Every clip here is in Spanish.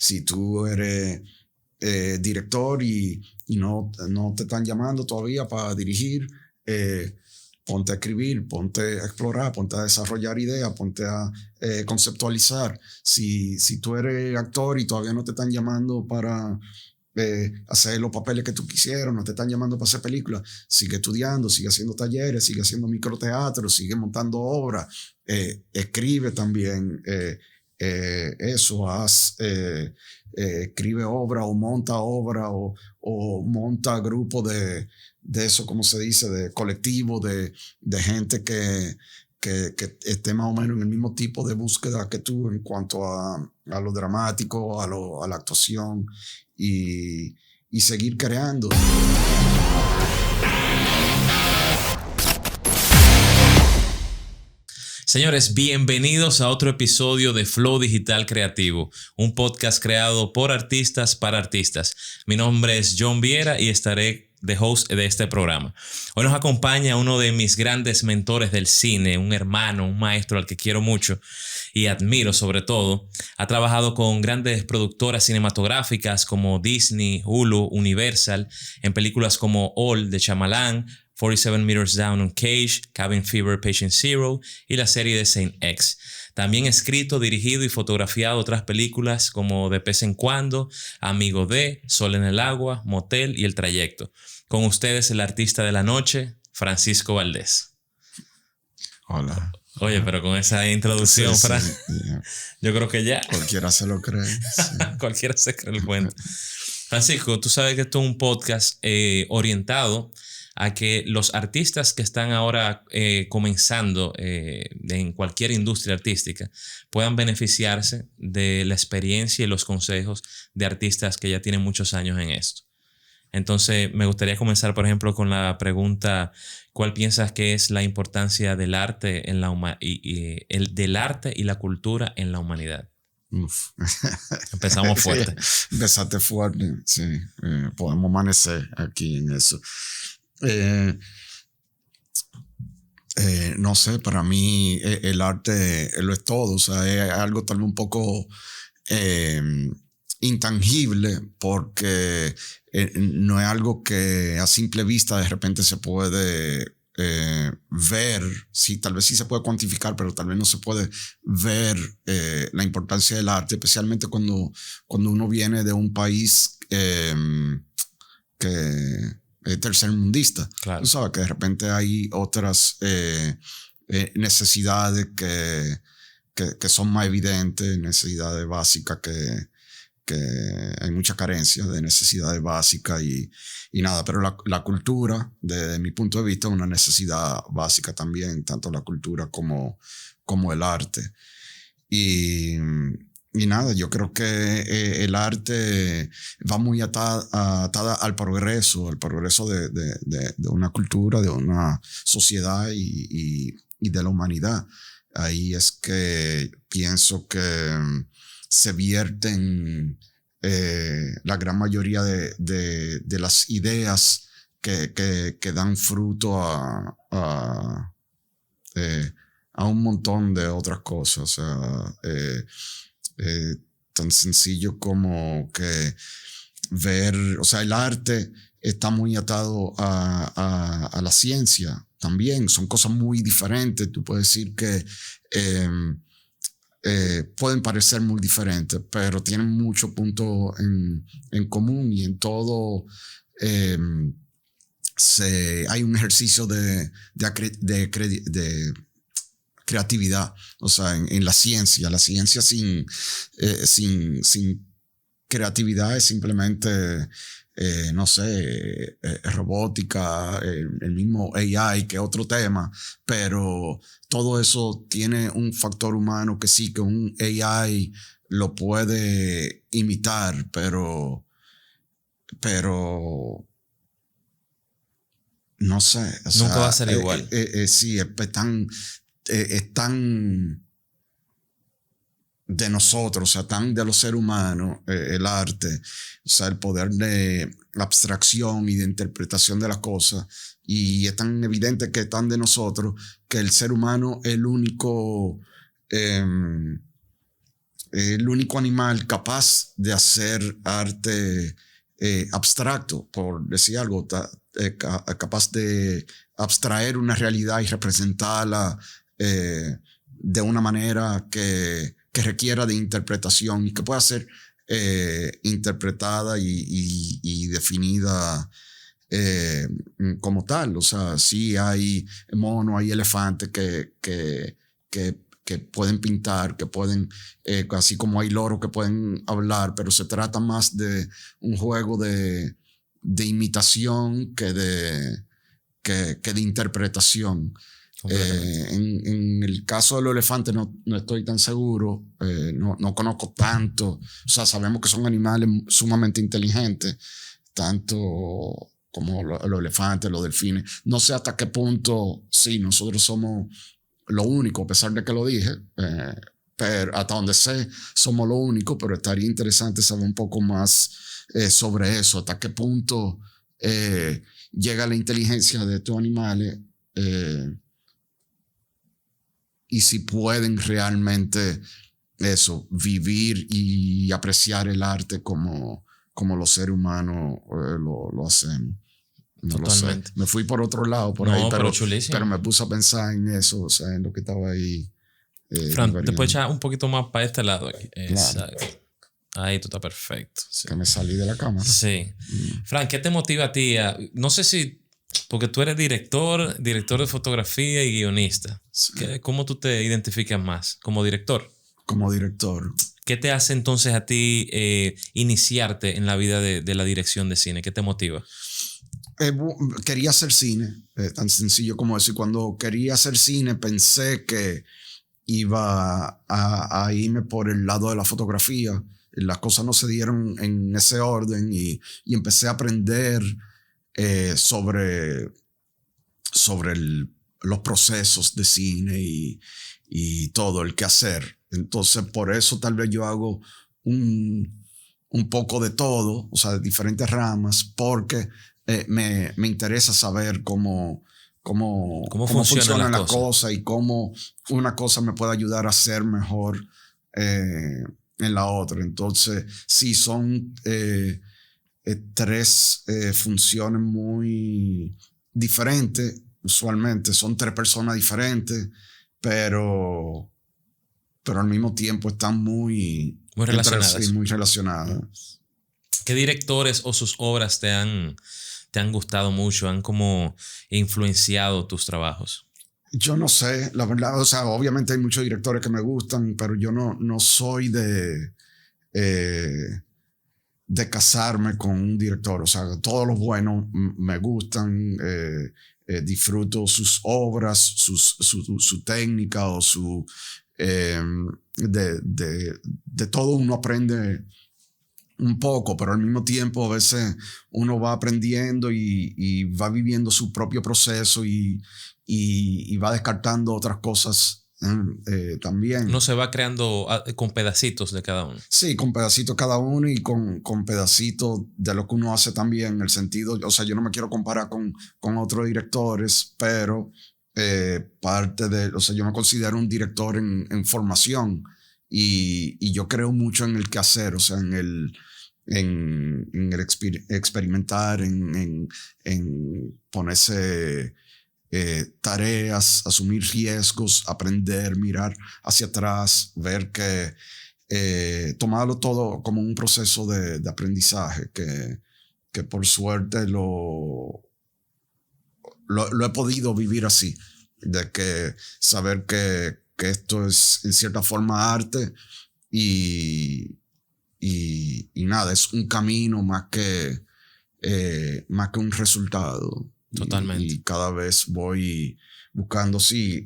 Si tú eres director y no te están llamando todavía para dirigir, ponte a escribir, ponte a explorar, ponte a desarrollar ideas, ponte a conceptualizar. Si tú eres actor y todavía no te están llamando para hacer los papeles que tú quisieras, no te están llamando para hacer películas, sigue estudiando, sigue haciendo talleres, sigue haciendo microteatro, sigue montando obras, escribe también eso, escribe obra o monta grupo de eso, ¿cómo se dice? De colectivo, de gente que esté más o menos en el mismo tipo de búsqueda que tú en cuanto a lo dramático, a la actuación y seguir creando. Señores, bienvenidos a otro episodio de Flow Digital Creativo, un podcast creado por artistas para artistas. Mi nombre es John Viera y estaré de host de este programa. Hoy nos acompaña uno de mis grandes mentores del cine, un hermano, un maestro al que quiero mucho y admiro sobre todo. Ha trabajado con grandes productoras cinematográficas como Disney, Hulu, Universal, en películas como All de Shyamalan, 47 Meters Down on Cage, Cabin Fever, Patient Zero y la serie de Saint X. También ha escrito, dirigido y fotografiado otras películas como De Pez en Cuando, Amigo de, Sol en el Agua, Motel y El Trayecto. Con ustedes el artista de la noche, Francisco Valdés. Hola. Oye, pero con esa introducción, Sí, Fran, yeah. Yo creo que ya. Cualquiera se lo cree. Sí. Cualquiera se cree el cuento. Francisco, tú sabes que esto es un podcast orientado a que los artistas que están ahora comenzando en cualquier industria artística puedan beneficiarse de la experiencia y los consejos de artistas que ya tienen muchos años en esto. Entonces, me gustaría comenzar, por ejemplo, con la pregunta: ¿cuál piensas que es la importancia del arte en del arte y la cultura en la humanidad? Uf. Empezamos fuerte. Empezaste fuerte, sí. Podemos amanecer aquí en eso. No sé, para mí el arte lo es todo. O sea, es algo tal vez un poco intangible, porque no es algo que a simple vista de repente se puede ver. Sí, tal vez sí se puede cuantificar, pero tal vez no se puede ver la importancia del arte, especialmente cuando uno viene de un país que tercermundista. Claro. Tú sabes que de repente hay otras necesidades que son más evidentes, necesidades básicas que hay mucha carencia de necesidades básicas y nada, pero la cultura, desde mi punto de vista, es una necesidad básica también, tanto la cultura como el arte. Y nada, yo creo que el arte va muy atada al progreso de una cultura, de una sociedad y de la humanidad. Ahí es que pienso que se vierten la gran mayoría de las ideas que dan fruto a un montón de otras cosas. O sea, tan sencillo como que ver, o sea, el arte está muy atado a la ciencia también. Son cosas muy diferentes. Tú puedes decir que pueden parecer muy diferentes, pero tienen muchos puntos en común, y en todo hay un ejercicio de creatividad. O sea, en la ciencia sin creatividad es simplemente no sé, robótica, el mismo AI, que es otro tema, pero todo eso tiene un factor humano que sí, que un AI lo puede imitar, pero no sé. Nunca va a ser igual. Sí, es tan de nosotros, o sea, tan de los seres humanos, el arte, o sea, el poder de abstracción y de interpretación de las cosas, y es tan evidente que es tan de nosotros que el ser humano es el único el único animal capaz de hacer arte abstracto, por decir algo, capaz de abstraer una realidad y representarla de una manera que requiera de interpretación y que pueda ser interpretada y definida como tal. O sea, sí hay monos, hay elefantes que pueden pintar, que pueden, así como hay loros que pueden hablar, pero se trata más de un juego de imitación que de interpretación. En el caso de los elefantes no estoy tan seguro, no conozco tanto. O sea, sabemos que son animales sumamente inteligentes, tanto como los elefantes, los delfines. No sé hasta qué punto, sí, nosotros somos lo único, a pesar de que lo dije, pero hasta donde sé, somos lo único, pero estaría interesante saber un poco más sobre eso, hasta qué punto llega la inteligencia de estos animales y si pueden realmente vivir y apreciar el arte como los seres humanos lo hacemos. No Totalmente. lo sé. Me fui por otro lado por ahí, pero me puse a pensar en eso, o sea, en lo que estaba ahí. Fran, te puedes echar un poquito más para este lado aquí. Claro. Exacto. Ahí tú estás perfecto. Sí. Que me salí de la cámara. Sí. Fran, ¿qué te motiva a ti? No sé si, porque tú eres director de fotografía y guionista. Sí. ¿Cómo tú te identificas más? ¿Como director? Como director. ¿Qué te hace entonces a ti iniciarte en la vida de la dirección de cine? ¿Qué te motiva? Quería hacer cine, tan sencillo como eso. Y cuando quería hacer cine pensé que iba a irme por el lado de la fotografía. Las cosas no se dieron en ese orden y empecé a aprender sobre los procesos de cine y todo, el quehacer. Entonces, por eso tal vez yo hago un poco de todo, o sea, de diferentes ramas, porque me interesa saber cómo funciona la cosa y cómo una cosa me puede ayudar a ser mejor en la otra. Entonces, sí, son tres funciones muy diferentes. Usualmente son tres personas diferentes, pero al mismo tiempo están muy relacionadas. Muy relacionadas. ¿Qué directores o sus obras te han gustado mucho, han como influenciado tus trabajos? Yo no sé, la verdad, o sea, obviamente hay muchos directores que me gustan, pero yo no soy de casarme con un director. O sea, todos los buenos me gustan, disfruto sus obras, su técnica o de todo uno aprende un poco, pero al mismo tiempo a veces uno va aprendiendo y va viviendo su propio proceso y va descartando otras cosas también. Uno se va creando con pedacitos de cada uno. Sí, con pedacitos cada uno y con pedacitos de lo que uno hace también, en el sentido, o sea, yo no me quiero comparar con otros directores, pero parte de, o sea, yo me considero un director en formación. Y yo creo mucho en el quehacer, o sea, en el experimentar, en ponerse tareas, asumir riesgos, aprender, mirar hacia atrás, ver que tomarlo todo como un proceso de aprendizaje que por suerte lo he podido vivir así, de que saber que esto es en cierta forma arte y nada, es un camino más que un resultado. Totalmente. Y cada vez voy buscando, sí,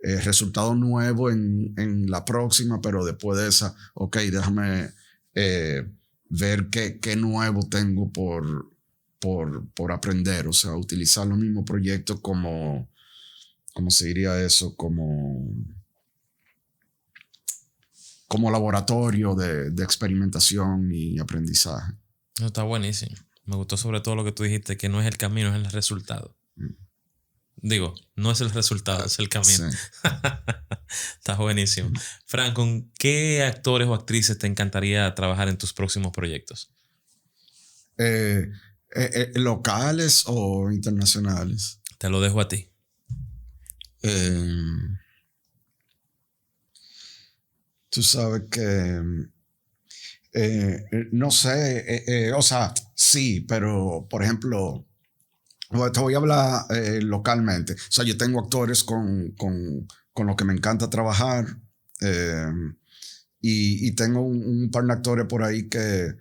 resultado nuevo en la próxima, pero después de esa, ok, déjame ver qué nuevo tengo por aprender. O sea, utilizar los mismos proyectos como, ¿cómo se diría eso? Como laboratorio de experimentación y aprendizaje. No, está buenísimo. Me gustó sobre todo lo que tú dijiste, que no es el camino, es el resultado. Digo, no es el resultado, es el camino. Sí. Está buenísimo. Fran, ¿con qué actores o actrices te encantaría trabajar en tus próximos proyectos? ¿Locales o internacionales? Te lo dejo a ti. Tú sabes que no sé, o sea, sí, pero por ejemplo, te voy a hablar localmente. O sea, yo tengo actores con los que me encanta trabajar, eh, y tengo un par de actores por ahí que,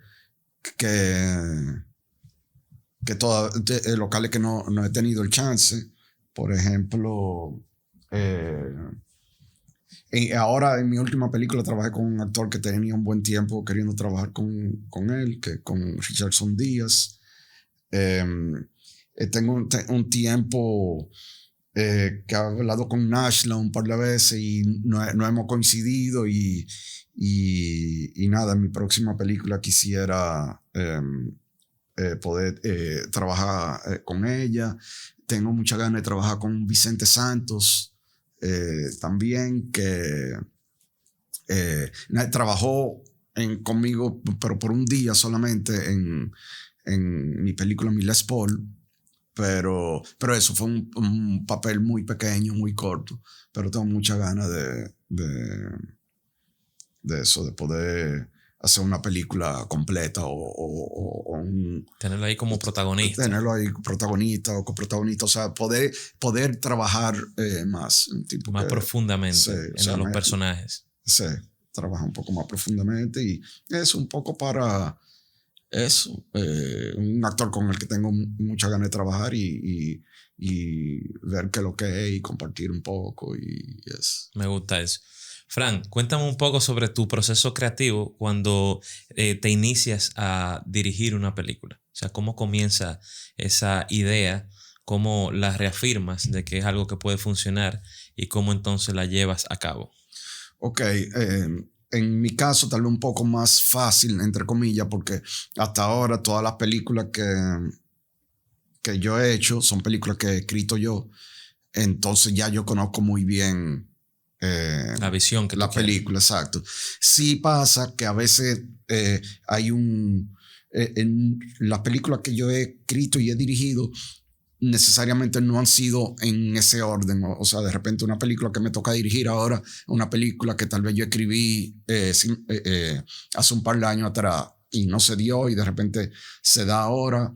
locales que no he tenido el chance. Por ejemplo, ahora en mi última película trabajé con un actor que tenía un buen tiempo queriendo trabajar con él, con Richardson Díaz. Tengo un tiempo que he hablado con Nashla un par de veces y no hemos coincidido y nada, en mi próxima película quisiera poder trabajar con ella. Tengo muchas ganas de trabajar con Vicente Santos también, que trabajó conmigo, pero por un día solamente en mi película Mi Les Paul. Pero eso fue un papel muy pequeño, muy corto. Pero tengo muchas ganas de eso, de poder hacer una película completa o tenerlo ahí como protagonista. Tenerlo ahí protagonista o coprotagonista. O sea, poder trabajar más. Más profundamente en los personajes. Sí, trabajar un poco más profundamente y es un poco para... Eso, un actor con el que tengo mucha ganas de trabajar y ver qué es lo que es y compartir un poco y eso. Me gusta eso. Fran, cuéntame un poco sobre tu proceso creativo cuando te inicias a dirigir una película. O sea, cómo comienza esa idea, cómo la reafirmas de que es algo que puede funcionar y cómo entonces la llevas a cabo. Ok, en mi caso tal vez un poco más fácil, entre comillas, porque hasta ahora todas las películas que yo he hecho son películas que he escrito yo. Entonces ya yo conozco muy bien la visión que la película, exacto. Sí pasa que a veces hay en las películas que yo he escrito y he dirigido, necesariamente no han sido en ese orden. O sea, de repente una película que me toca dirigir ahora, una película que tal vez yo escribí hace un par de años atrás y no se dio y de repente se da ahora.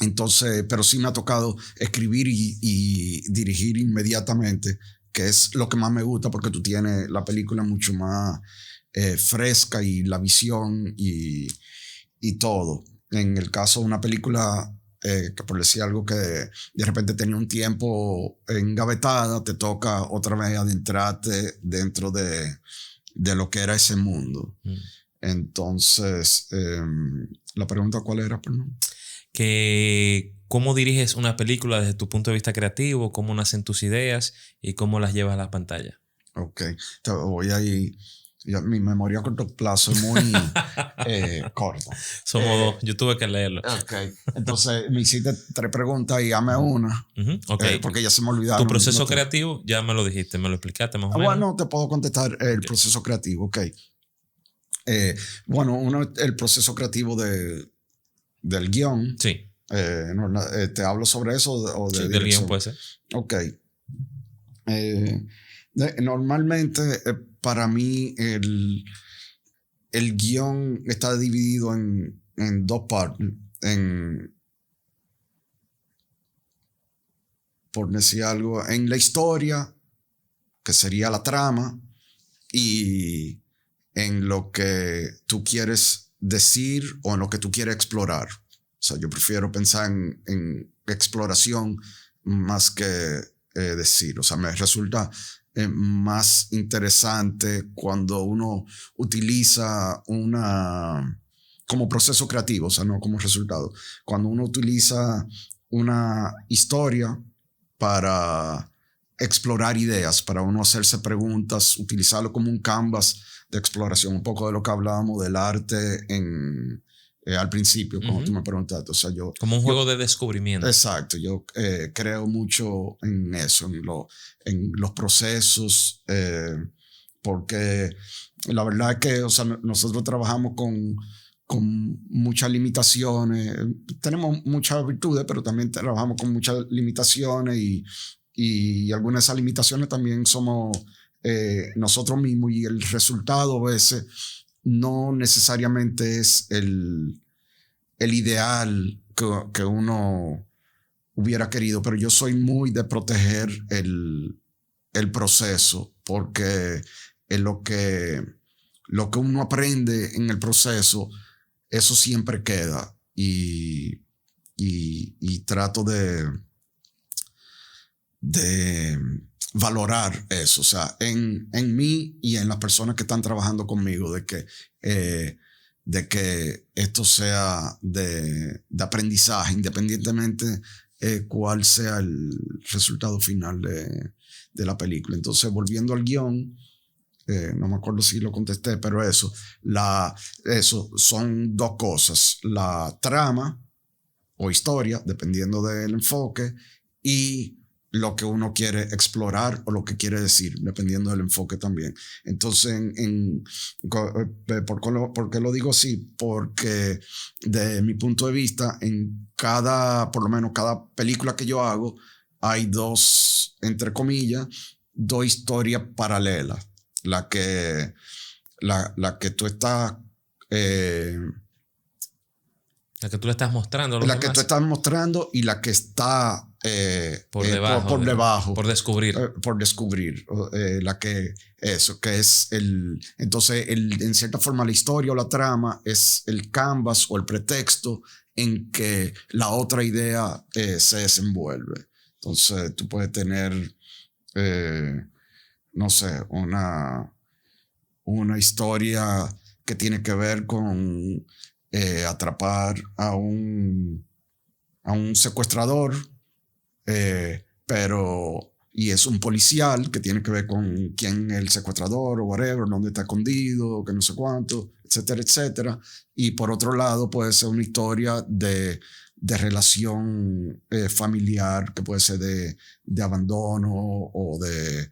Entonces, pero sí me ha tocado escribir y dirigir inmediatamente, que es lo que más me gusta porque tú tienes la película mucho más fresca y la visión y todo. En el caso de una película que por decir algo que de repente tenía un tiempo engavetada, te toca otra vez adentrarte dentro de lo que era ese mundo. Entonces, la pregunta ¿cuál era? Perdón. ¿Cómo diriges una película desde tu punto de vista creativo? ¿Cómo nacen tus ideas? ¿Y cómo las llevas a la pantalla? Ok, te voy a ir... Mi memoria a corto plazo es muy corta. Somos dos, yo tuve que leerlo. Ok, entonces me hiciste 3 preguntas y dame una. Okay. Porque ya se me olvidaron. Tu proceso creativo, ya me lo dijiste, me lo explicaste más o menos. Bueno, te puedo contestar el proceso creativo, ok. Bueno, el proceso creativo del guión. Sí. ¿Te hablo sobre eso o de sí, del guión puede ser. Ok. Normalmente, para mí, el guión está dividido en 2 partes. Por decir algo, en la historia, que sería la trama, y en lo que tú quieres decir o en lo que tú quieres explorar. O sea, yo prefiero pensar en exploración más que decir. O sea, me resulta más interesante cuando uno utiliza como proceso creativo, o sea, no como resultado. Cuando uno utiliza una historia para explorar ideas, para uno hacerse preguntas, utilizarlo como un canvas de exploración, un poco de lo que hablábamos del arte al principio, cuando tú me preguntaste. O sea, como un juego de descubrimiento. Exacto. Yo creo mucho en eso, en los procesos, porque la verdad es que, o sea, nosotros trabajamos con muchas limitaciones. Tenemos muchas virtudes, pero también trabajamos con muchas limitaciones y algunas de esas limitaciones también somos nosotros mismos, y el resultado a veces no necesariamente es el ideal que uno hubiera querido, pero yo soy muy de proteger el proceso, porque es lo que uno aprende en el proceso, eso siempre queda, y trato de valorar eso, o sea, en mí y en las personas que están trabajando conmigo, de que esto sea de aprendizaje, independientemente cuál sea el resultado final de la película. Entonces, volviendo al guión, no me acuerdo si lo contesté, pero eso son dos cosas: la trama o historia, dependiendo del enfoque, y lo que uno quiere explorar o lo que quiere decir, dependiendo del enfoque también. Entonces, ¿por qué lo digo así? Porque de mi punto de vista, por lo menos cada película que yo hago, hay dos, entre comillas, dos historias paralelas. La que tú estás... la que tú le estás mostrando a los la demás. que tú estás mostrando, y la que está por debajo. Por descubrir. Por descubrir. La que es entonces, en cierta forma, la historia o la trama es el canvas o el pretexto en que la otra idea se desenvuelve. Entonces, tú puedes tener, no sé, una historia que tiene que ver con atrapar a un secuestrador, y es un policial que tiene que ver con quién es el secuestrador o whatever, dónde está escondido, que no sé cuánto, etcétera, etcétera. Y por otro lado puede ser una historia de relación familiar, que puede ser de abandono o de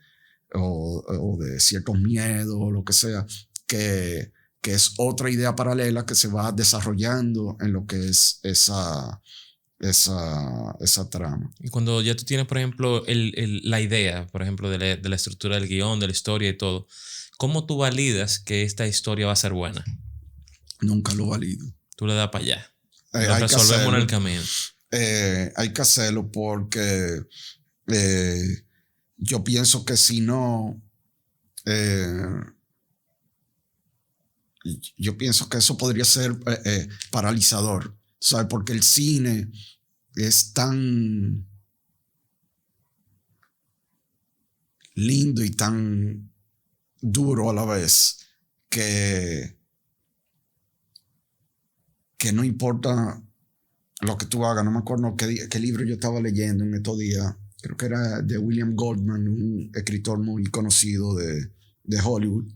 ciertos miedos o lo que sea, que es otra idea paralela que se va desarrollando en lo que es esa trama. Y cuando ya tú tienes, por ejemplo, la idea, por ejemplo, de la estructura del guión, de la historia y todo, ¿cómo tú validas que esta historia va a ser buena? Nunca lo valido. Tú le das para allá. Lo resolvemos en el camino. Hay que hacerlo porque yo pienso que si no... yo pienso que eso podría ser paralizador, ¿sabes? Porque el cine es tan lindo y tan duro a la vez que no importa lo que tú hagas. No me acuerdo qué libro yo estaba leyendo en estos días. Creo que era de William Goldman, un escritor muy conocido de Hollywood,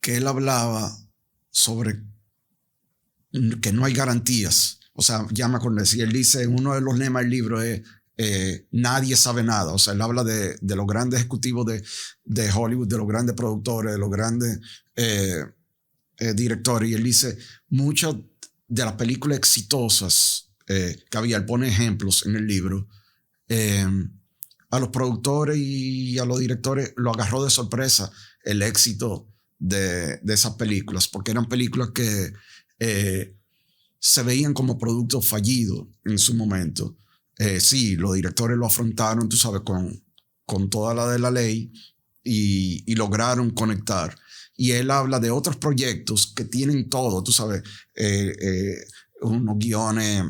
que él hablaba sobre que no hay garantías. O sea, ya me acuerdo, si él dice, uno de los lemas del libro es nadie sabe nada. O sea, él habla de los grandes ejecutivos de Hollywood, de los grandes productores, de los grandes directores, y él dice, muchas de las películas exitosas que había, él pone ejemplos en el libro, a los productores y a los directores lo agarró de sorpresa el éxito de esas películas, porque eran películas que se veían como productos fallidos en su momento. Sí, los directores lo afrontaron, tú sabes, con toda la de la ley, y lograron conectar. Y él habla de otros proyectos que tienen todo, tú sabes, unos guiones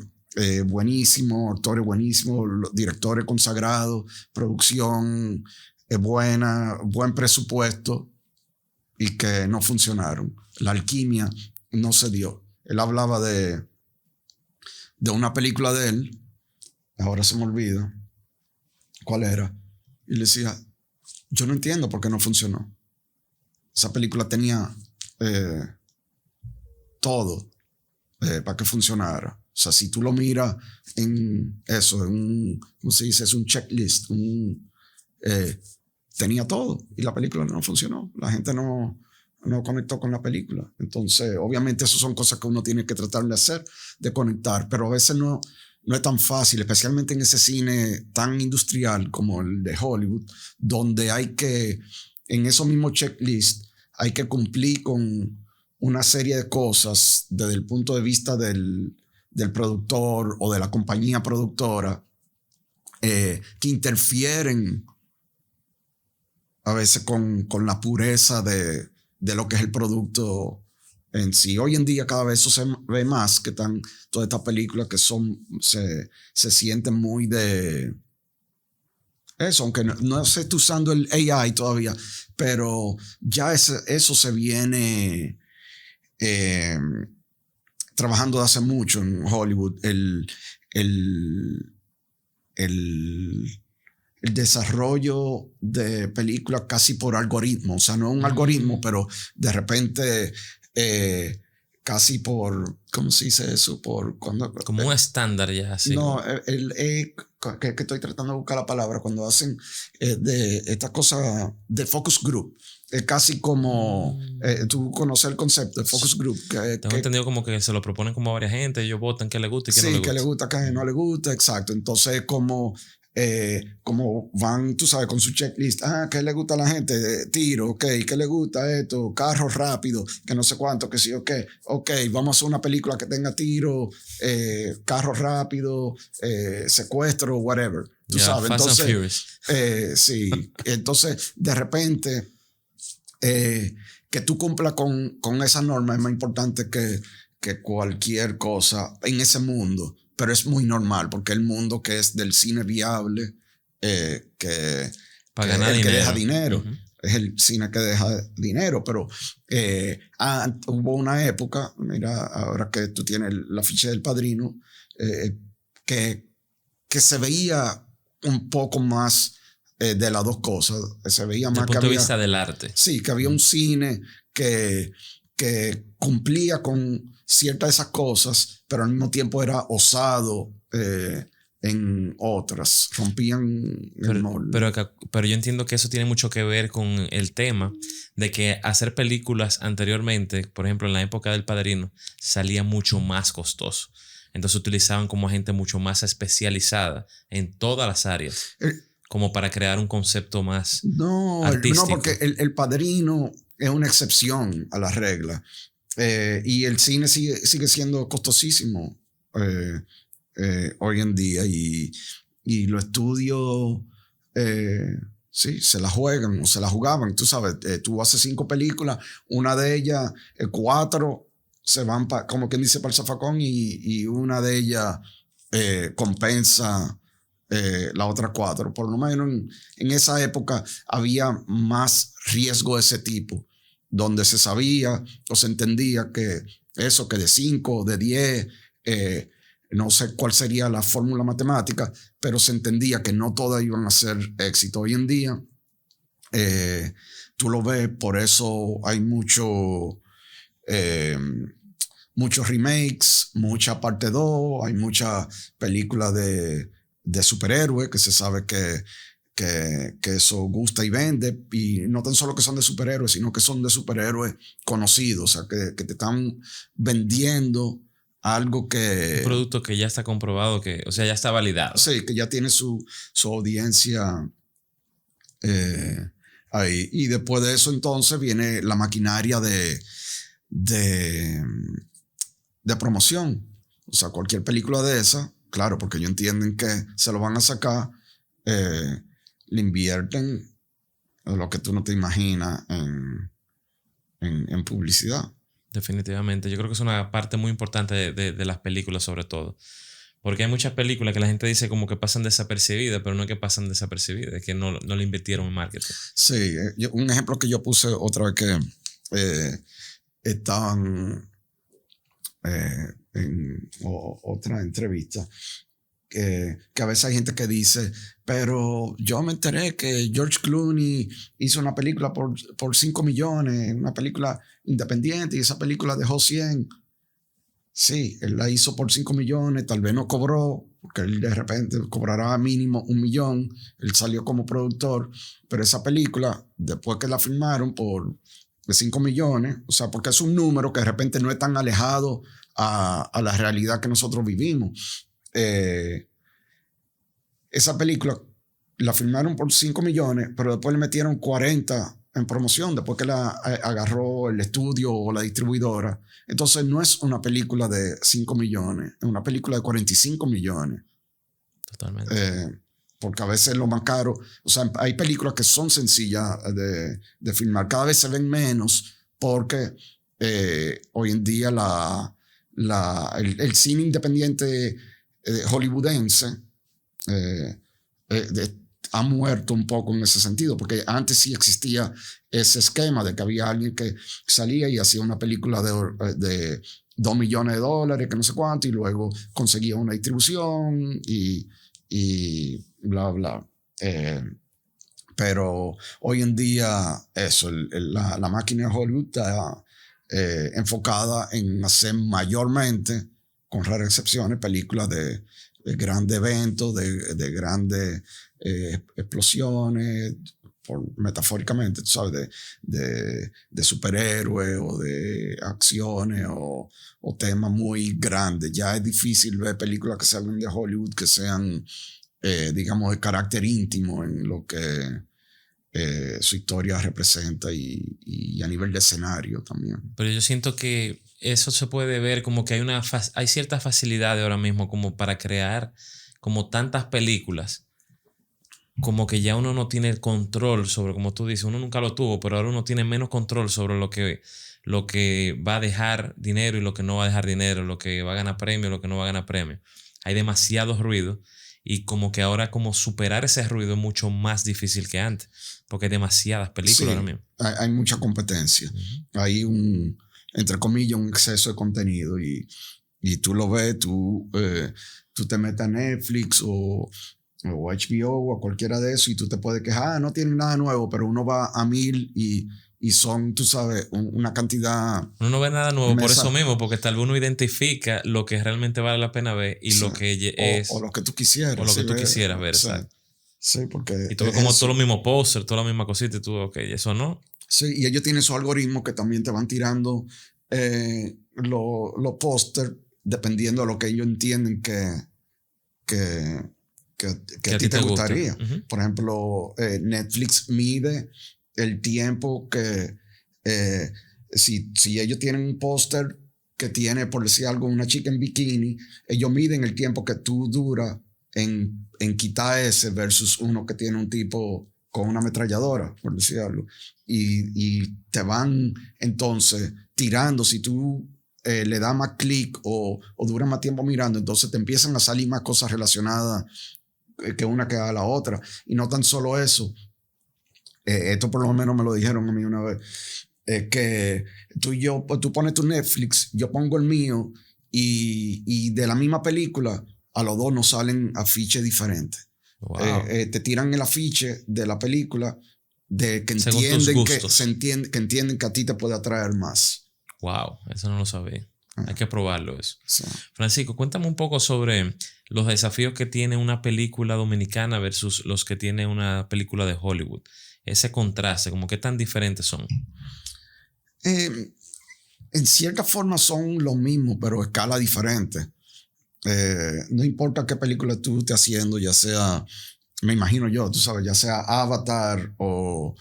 buenísimos, actores buenísimos, directores consagrados, producción buena, buen presupuesto, y que no funcionaron. La alquimia no se dio. Él hablaba de una película de él, ahora se me olvida cuál era, y le decía, yo no entiendo por qué no funcionó. Esa película tenía todo para que funcionara. O sea, si tú lo miras en eso, ¿cómo se dice? Es un checklist, tenía todo y la película no funcionó. La gente no conectó con la película. Entonces, obviamente, esas son cosas que uno tiene que tratar de hacer, de conectar, pero a veces no es tan fácil, especialmente en ese cine tan industrial como el de Hollywood, donde hay que, en esos mismos checklists, hay que cumplir con una serie de cosas desde el punto de vista del productor o de la compañía productora que interfieren a veces con la pureza de lo que es el producto en sí. Hoy en día cada vez eso se ve más, que están todas estas películas que se sienten muy de eso, aunque no se está usando el AI todavía, pero ya eso se viene trabajando de hace mucho en Hollywood, el desarrollo de películas casi por algoritmo. O sea, no un algoritmo, pero de repente casi por, ¿cómo se dice eso? Como un estándar ya, así. No, que estoy tratando de buscar la palabra, cuando hacen de esta cosa de focus group. Es casi como tú conoces el concepto de focus group. Tengo entendido como que se lo proponen como a varias gente, ellos votan qué le gusta y qué no le gusta. Sí, qué le gusta, qué no le gusta, exacto. Entonces, como van, tú sabes, con su checklist, ¿qué le gusta a la gente? Tiro, ok, ¿qué le gusta esto? Carro rápido, que no sé cuánto, que sí, ok, vamos a hacer una película que tenga tiro, carro rápido, secuestro, whatever, tú sabes. Fast entonces, and Furious. Sí, entonces, de repente, que tú cumplas con esa norma es más importante que cualquier cosa en ese mundo. Pero es muy normal porque el mundo que es del cine viable, que deja dinero. Uh-huh. Es el cine que deja dinero. Pero hubo una época, mira, ahora que tú tienes la ficha del Padrino, que se veía un poco más de las dos cosas. Se veía más desde el punto de vista del arte. Sí, que había un cine que cumplía con ciertas de esas cosas, pero al mismo tiempo era osado en otras, rompían el molde. Pero yo entiendo que eso tiene mucho que ver con el tema de que hacer películas anteriormente, por ejemplo en la época del Padrino, salía mucho más costoso. Entonces utilizaban como gente mucho más especializada en todas las áreas, como para crear un concepto más artístico. No, porque el Padrino es una excepción a la regla. Y el cine sigue siendo costosísimo hoy en día y los estudios sí, se la juegan o se la jugaban. Tú sabes, tú haces 5 películas, una de ellas, 4 se van como quien dice para el zafacón y una de ellas compensa las otras 4. Por lo menos en esa época había más riesgo de ese tipo, donde se sabía o se entendía que eso, que de 5, de 10, no sé cuál sería la fórmula matemática, pero se entendía que no todas iban a ser éxito. Hoy en día, tú lo ves, por eso hay muchos remakes, mucha parte 2, hay muchas películas de superhéroes que se sabe que eso gusta y vende, y no tan solo que son de superhéroes, sino que son de superhéroes conocidos, o sea, que te están vendiendo algo que... Un producto que ya está comprobado, o sea, ya está validado. Sí, que ya tiene su audiencia ahí. Y después de eso entonces viene la maquinaria de promoción. O sea, cualquier película de esa, claro, porque ellos entienden que se lo van a sacar, le invierten lo que tú no te imaginas en publicidad. Definitivamente. Yo creo que es una parte muy importante de las películas, sobre todo. Porque hay muchas películas que la gente dice como que pasan desapercibidas, pero no es que pasan desapercibidas, es que no le invirtieron en marketing. Sí, un ejemplo que yo puse otra vez que estaban en otra entrevista, que a veces hay gente que dice, pero yo me enteré que George Clooney hizo una película por 5 millones, una película independiente, y esa película dejó 100. Sí, él la hizo por 5 millones, tal vez no cobró, porque él de repente cobrará mínimo 1 millón, él salió como productor, pero esa película, después que la filmaron por 5 millones, o sea, porque es un número que de repente no es tan alejado a la realidad que nosotros vivimos. Esa película la filmaron por 5 millones, pero después le metieron 40 en promoción, después que la agarró el estudio o la distribuidora. Entonces no es una película de 5 millones, es una película de 45 millones. Totalmente. Porque a veces lo más caro, o sea, hay películas que son sencillas de filmar, cada vez se ven menos porque hoy en día el cine independiente hollywoodense ha muerto un poco en ese sentido, porque antes sí existía ese esquema de que había alguien que salía y hacía una película de $2 millones, que no sé cuánto, y luego conseguía una distribución y bla, bla. Pero hoy en día eso, la máquina de Hollywood está enfocada en hacer mayormente, con raras excepciones, películas de grandes eventos, de grandes explosiones, metafóricamente, tú sabes, de superhéroes o de acciones o temas muy grandes. Ya es difícil ver películas que salgan de Hollywood que sean, digamos, de carácter íntimo en lo que su historia representa y a nivel de escenario también. Pero yo siento que eso se puede ver como que hay cierta facilidad ahora mismo como para crear como tantas películas, como que ya uno no tiene el control sobre, como tú dices, uno nunca lo tuvo, pero ahora uno tiene menos control sobre lo que va a dejar dinero y lo que no va a dejar dinero, lo que va a ganar premio, lo que no va a ganar premio. Hay demasiado ruido y como que ahora como superar ese ruido es mucho más difícil que antes, porque hay demasiadas películas ahora mismo. Hay mucha competencia. Hay entre comillas, un exceso de contenido y tú lo ves, tú te metes a Netflix o HBO o a cualquiera de eso y tú te puedes quejar, no tiene nada nuevo, pero uno va a 1000 y son, tú sabes, una cantidad. Uno no ve nada nuevo por eso mismo, porque tal vez uno identifica lo que realmente vale la pena ver y lo que es. O lo que tú quisieras. O lo que tú quisieras ver, exacto. Sí, porque. Y tú ves como todos los mismos pósters, toda la misma cosita y tú, ok, eso no. Sí, y ellos tienen su algoritmo que también te van tirando los pósters dependiendo de lo que ellos entienden que a ti te gustaría. Por ejemplo, Netflix mide el tiempo que si ellos tienen un póster que tiene, por decir algo, una chica en bikini, ellos miden el tiempo que tú duras en quitar ese versus uno que tiene un tipo con una ametralladora, por decir algo. Y te van entonces tirando, si tú le das más clic o dura más tiempo mirando, entonces te empiezan a salir más cosas relacionadas que una que a la otra. Y no tan solo eso, esto por lo menos me lo dijeron a mí una vez, que tú pones tu Netflix, yo pongo el mío y de la misma película a los dos nos salen afiches diferentes. Wow. Te tiran el afiche de la película de que entienden que a ti te puede atraer más. Wow, eso no lo sabía. Hay que probarlo eso. Sí. Francisco, cuéntame un poco sobre los desafíos que tiene una película dominicana versus los que tiene una película de Hollywood. Ese contraste, como qué tan diferentes son. En cierta forma son lo mismo, pero a escala diferente. No importa qué película tú estés haciendo, ya sea, me imagino yo, tú sabes, ya sea Avatar o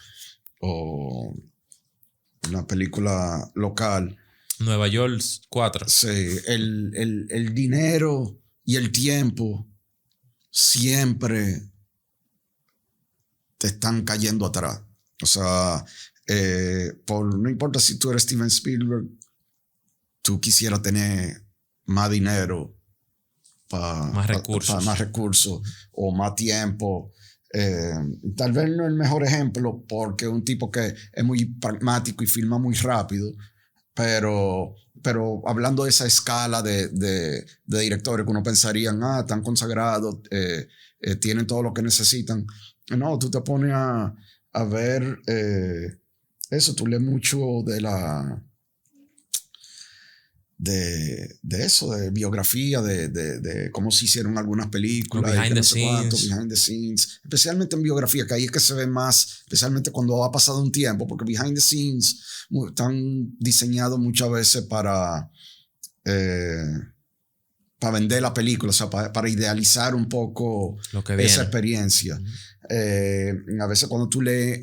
una película local. Nueva York 4. Sí, el dinero y el tiempo siempre te están cayendo atrás. O sea, no importa si tú eres Steven Spielberg, tú quisieras tener más dinero más recursos o más tiempo. Tal vez no es el mejor ejemplo porque es un tipo que es muy pragmático y filma muy rápido, pero hablando de esa escala de directores que uno pensaría, están consagrados, tienen todo lo que necesitan. No, tú te pones a ver eso, tú lees mucho de eso, de biografía, de cómo se hicieron algunas películas. Behind the scenes. Behind the scenes. Especialmente en biografía, que ahí es que se ve más, especialmente cuando ha pasado un tiempo, porque behind the scenes están diseñados muchas veces para vender la película, o sea, para idealizar un poco esa experiencia. A veces cuando tú lees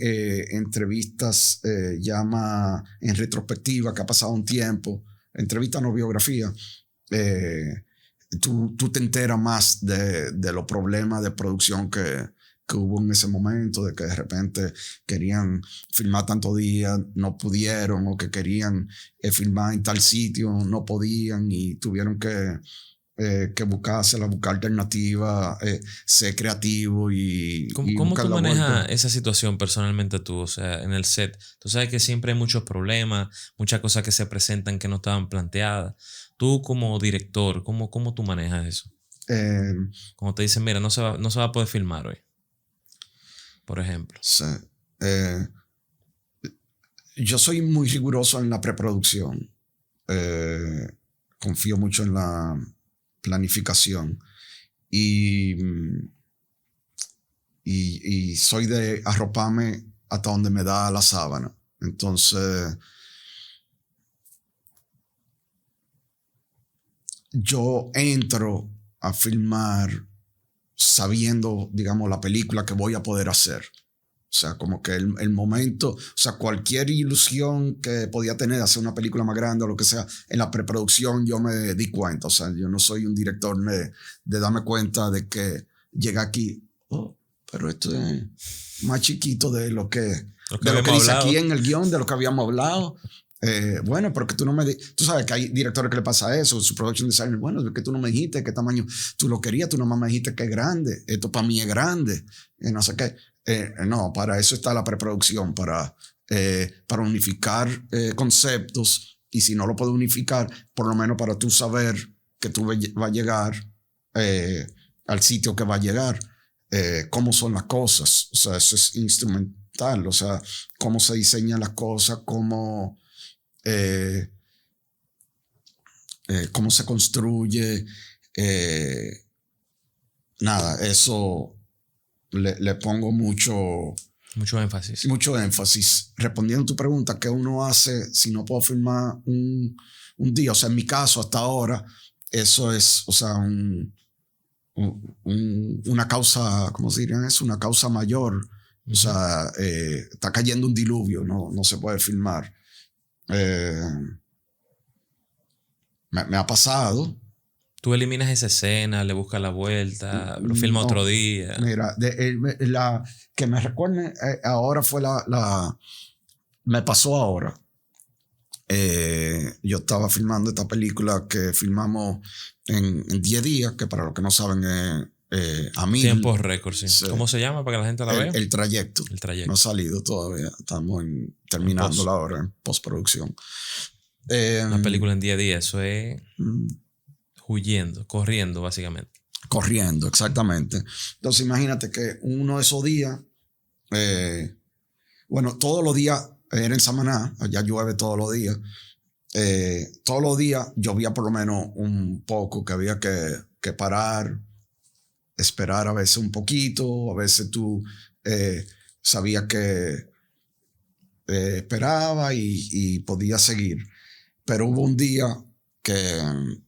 entrevistas, llama en retrospectiva, que ha pasado un tiempo, entrevista no biografía, tú te enteras más de los problemas de producción que hubo en ese momento, de que de repente querían filmar tantos días, no pudieron, o que querían filmar en tal sitio, no podían y tuvieron que buscar alternativa, ser creativo y ¿Cómo tú manejas esa situación personalmente tú? O sea, en el set, tú sabes que siempre hay muchos problemas, muchas cosas que se presentan que no estaban planteadas. Tú como director, ¿cómo tú manejas eso? Como te dicen, mira, no se va a poder filmar hoy, por ejemplo. Sí. Yo soy muy riguroso en la preproducción. Confío mucho en la planificación y soy de arroparme hasta donde me da la sábana. Entonces yo entro a filmar sabiendo, digamos, la película que voy a poder hacer. O sea, como que el momento, o sea, cualquier ilusión que podía tener de hacer una película más grande o lo que sea, en la preproducción yo me di cuenta. O sea, yo no soy un director de darme cuenta de que llega aquí, pero esto es más chiquito de lo que dice aquí en el guión, de lo que habíamos hablado. Bueno, porque tú no me... Tú sabes que hay directores que le pasa eso, su production designer, bueno, es que tú no me dijiste qué tamaño tú lo querías, tú nomás me dijiste que es grande, esto para mí es grande, no sé qué. No, para eso está la preproducción, para unificar conceptos, y si no lo puedo unificar, por lo menos para tú saber que tú vas a llegar al sitio que va a llegar, cómo son las cosas, o sea, eso es instrumental, o sea, cómo se diseñan las cosas, cómo se construye, nada, eso le pongo mucho énfasis. Mucho énfasis. Respondiendo a tu pregunta, ¿qué uno hace si no puedo filmar un día? O sea, en mi caso, hasta ahora, eso es, o sea, una causa, ¿cómo se diría eso? Una causa mayor. O sea, está cayendo un diluvio, no se puede filmar. Me ha pasado. Tú eliminas esa escena, le buscas la vuelta, lo filma otro día. Mira, la que me recuerde ahora fue me pasó ahora. Yo estaba filmando esta película que filmamos en 10 días, que para los que no saben a 1000. Tiempos récord, sí. ¿Cómo se llama para que la gente la vea? El trayecto. El trayecto. No ha salido todavía. Estamos terminándola ahora en postproducción. Una película en 10 días, eso es corriendo básicamente. Corriendo, exactamente. Entonces imagínate que uno de esos días, bueno, todos los días era en Samaná, allá llueve todos los días. Todos los días llovía por lo menos un poco, que había que parar, esperar a veces un poquito, a veces tú sabías que esperaba y podía seguir. Pero hubo un día que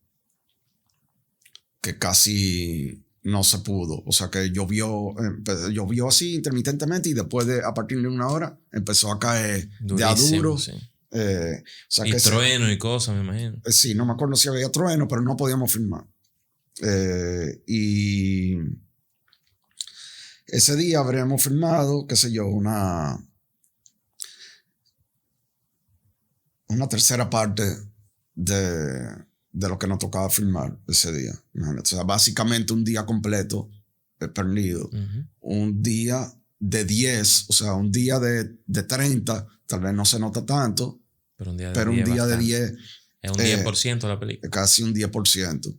casi no se pudo. O sea, que llovió así intermitentemente y después a partir de una hora empezó a caer durísimo, de a duro. Sí. O sea, y que trueno y cosas, me imagino. Sí, no me acuerdo si había trueno, pero no podíamos filmar. Y ese día habríamos filmado, qué sé yo, una tercera parte de lo que nos tocaba filmar ese día. Imagínate. O sea, básicamente un día completo perdido. Un día de 10, o sea, un día de 30, tal vez no se nota tanto, pero un día de 10 es un 10% de la película. Casi un 10%.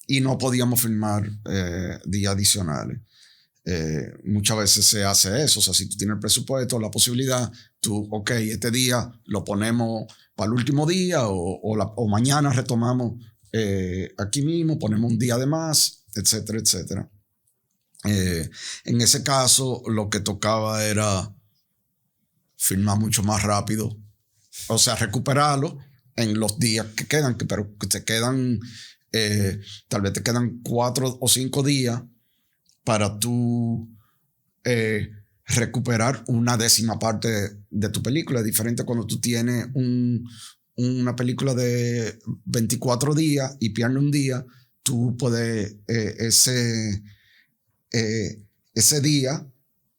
Y no podíamos filmar días adicionales. Muchas veces se hace eso. O sea, si tú tienes el presupuesto, la posibilidad, tú, ok, este día lo ponemos para el último día o mañana retomamos aquí mismo, ponemos un día de más, etcétera, etcétera. En ese caso, lo que tocaba era filmar mucho más rápido, o sea, recuperarlo en los días que quedan, pero que te quedan, tal vez te quedan 4 o 5 días para tú recuperar una 10ª parte de tu película. Es diferente cuando tú tienes una película de 24 días y pierdes un día, tú puedes ese día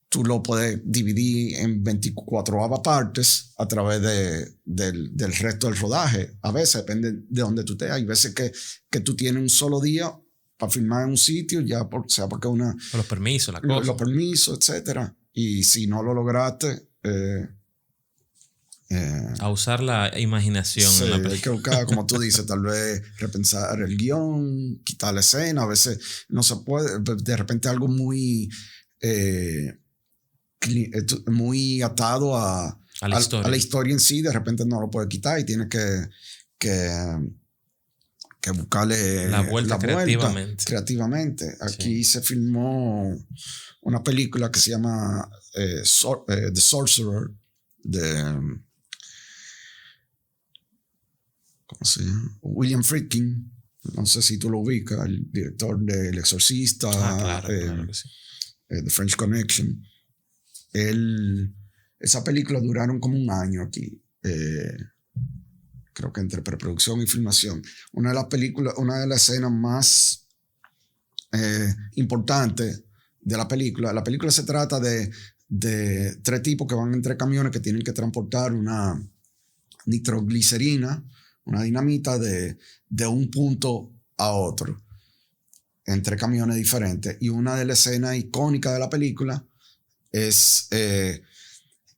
tú lo puedes dividir en 24 partes a través del resto del rodaje. A veces depende de donde tú estés. Hay veces que tú tienes un solo día para filmar en un sitio, ya sea porque los permisos, la cosa. Los permisos, etcétera. Y si no lo lograste, a usar la imaginación. Sí, hay que buscar, como tú dices, tal vez repensar el guión, quitar la escena. A veces no se puede, de repente algo muy atado a la historia en sí, de repente no lo puede quitar y tiene que buscarle la vuelta creativamente. Aquí se filmó una película que se llama The Sorcerer, ¿cómo se llama? William Friedkin. No sé si tú lo ubicas, el director de El Exorcista, claro que sí. The French Connection. Esa película duraron como un año aquí. Creo que entre preproducción y filmación. Una de las escenas más importantes de la película. La película se trata de 3 tipos que van en 3 camiones que tienen que transportar una nitroglicerina, una dinamita de un punto a otro en 3 camiones diferentes. Y una de las escenas icónicas de la película es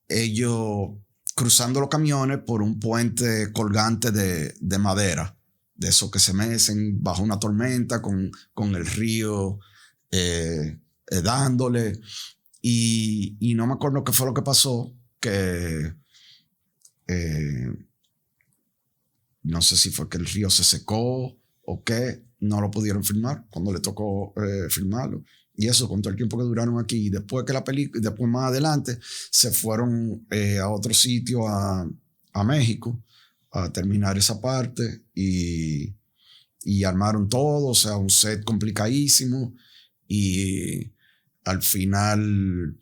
ellos cruzando los camiones por un puente colgante de madera, de esos que se mecen bajo una tormenta con el río dándole. Y no me acuerdo qué fue lo que pasó, que no sé si fue que el río se secó o qué, no lo pudieron filmar cuando le tocó filmarlo. Y eso con todo el tiempo que duraron aquí. Y después que después más adelante se fueron a otro sitio, a México, a terminar esa parte y armaron todo, o sea, un set complicadísimo. Y al final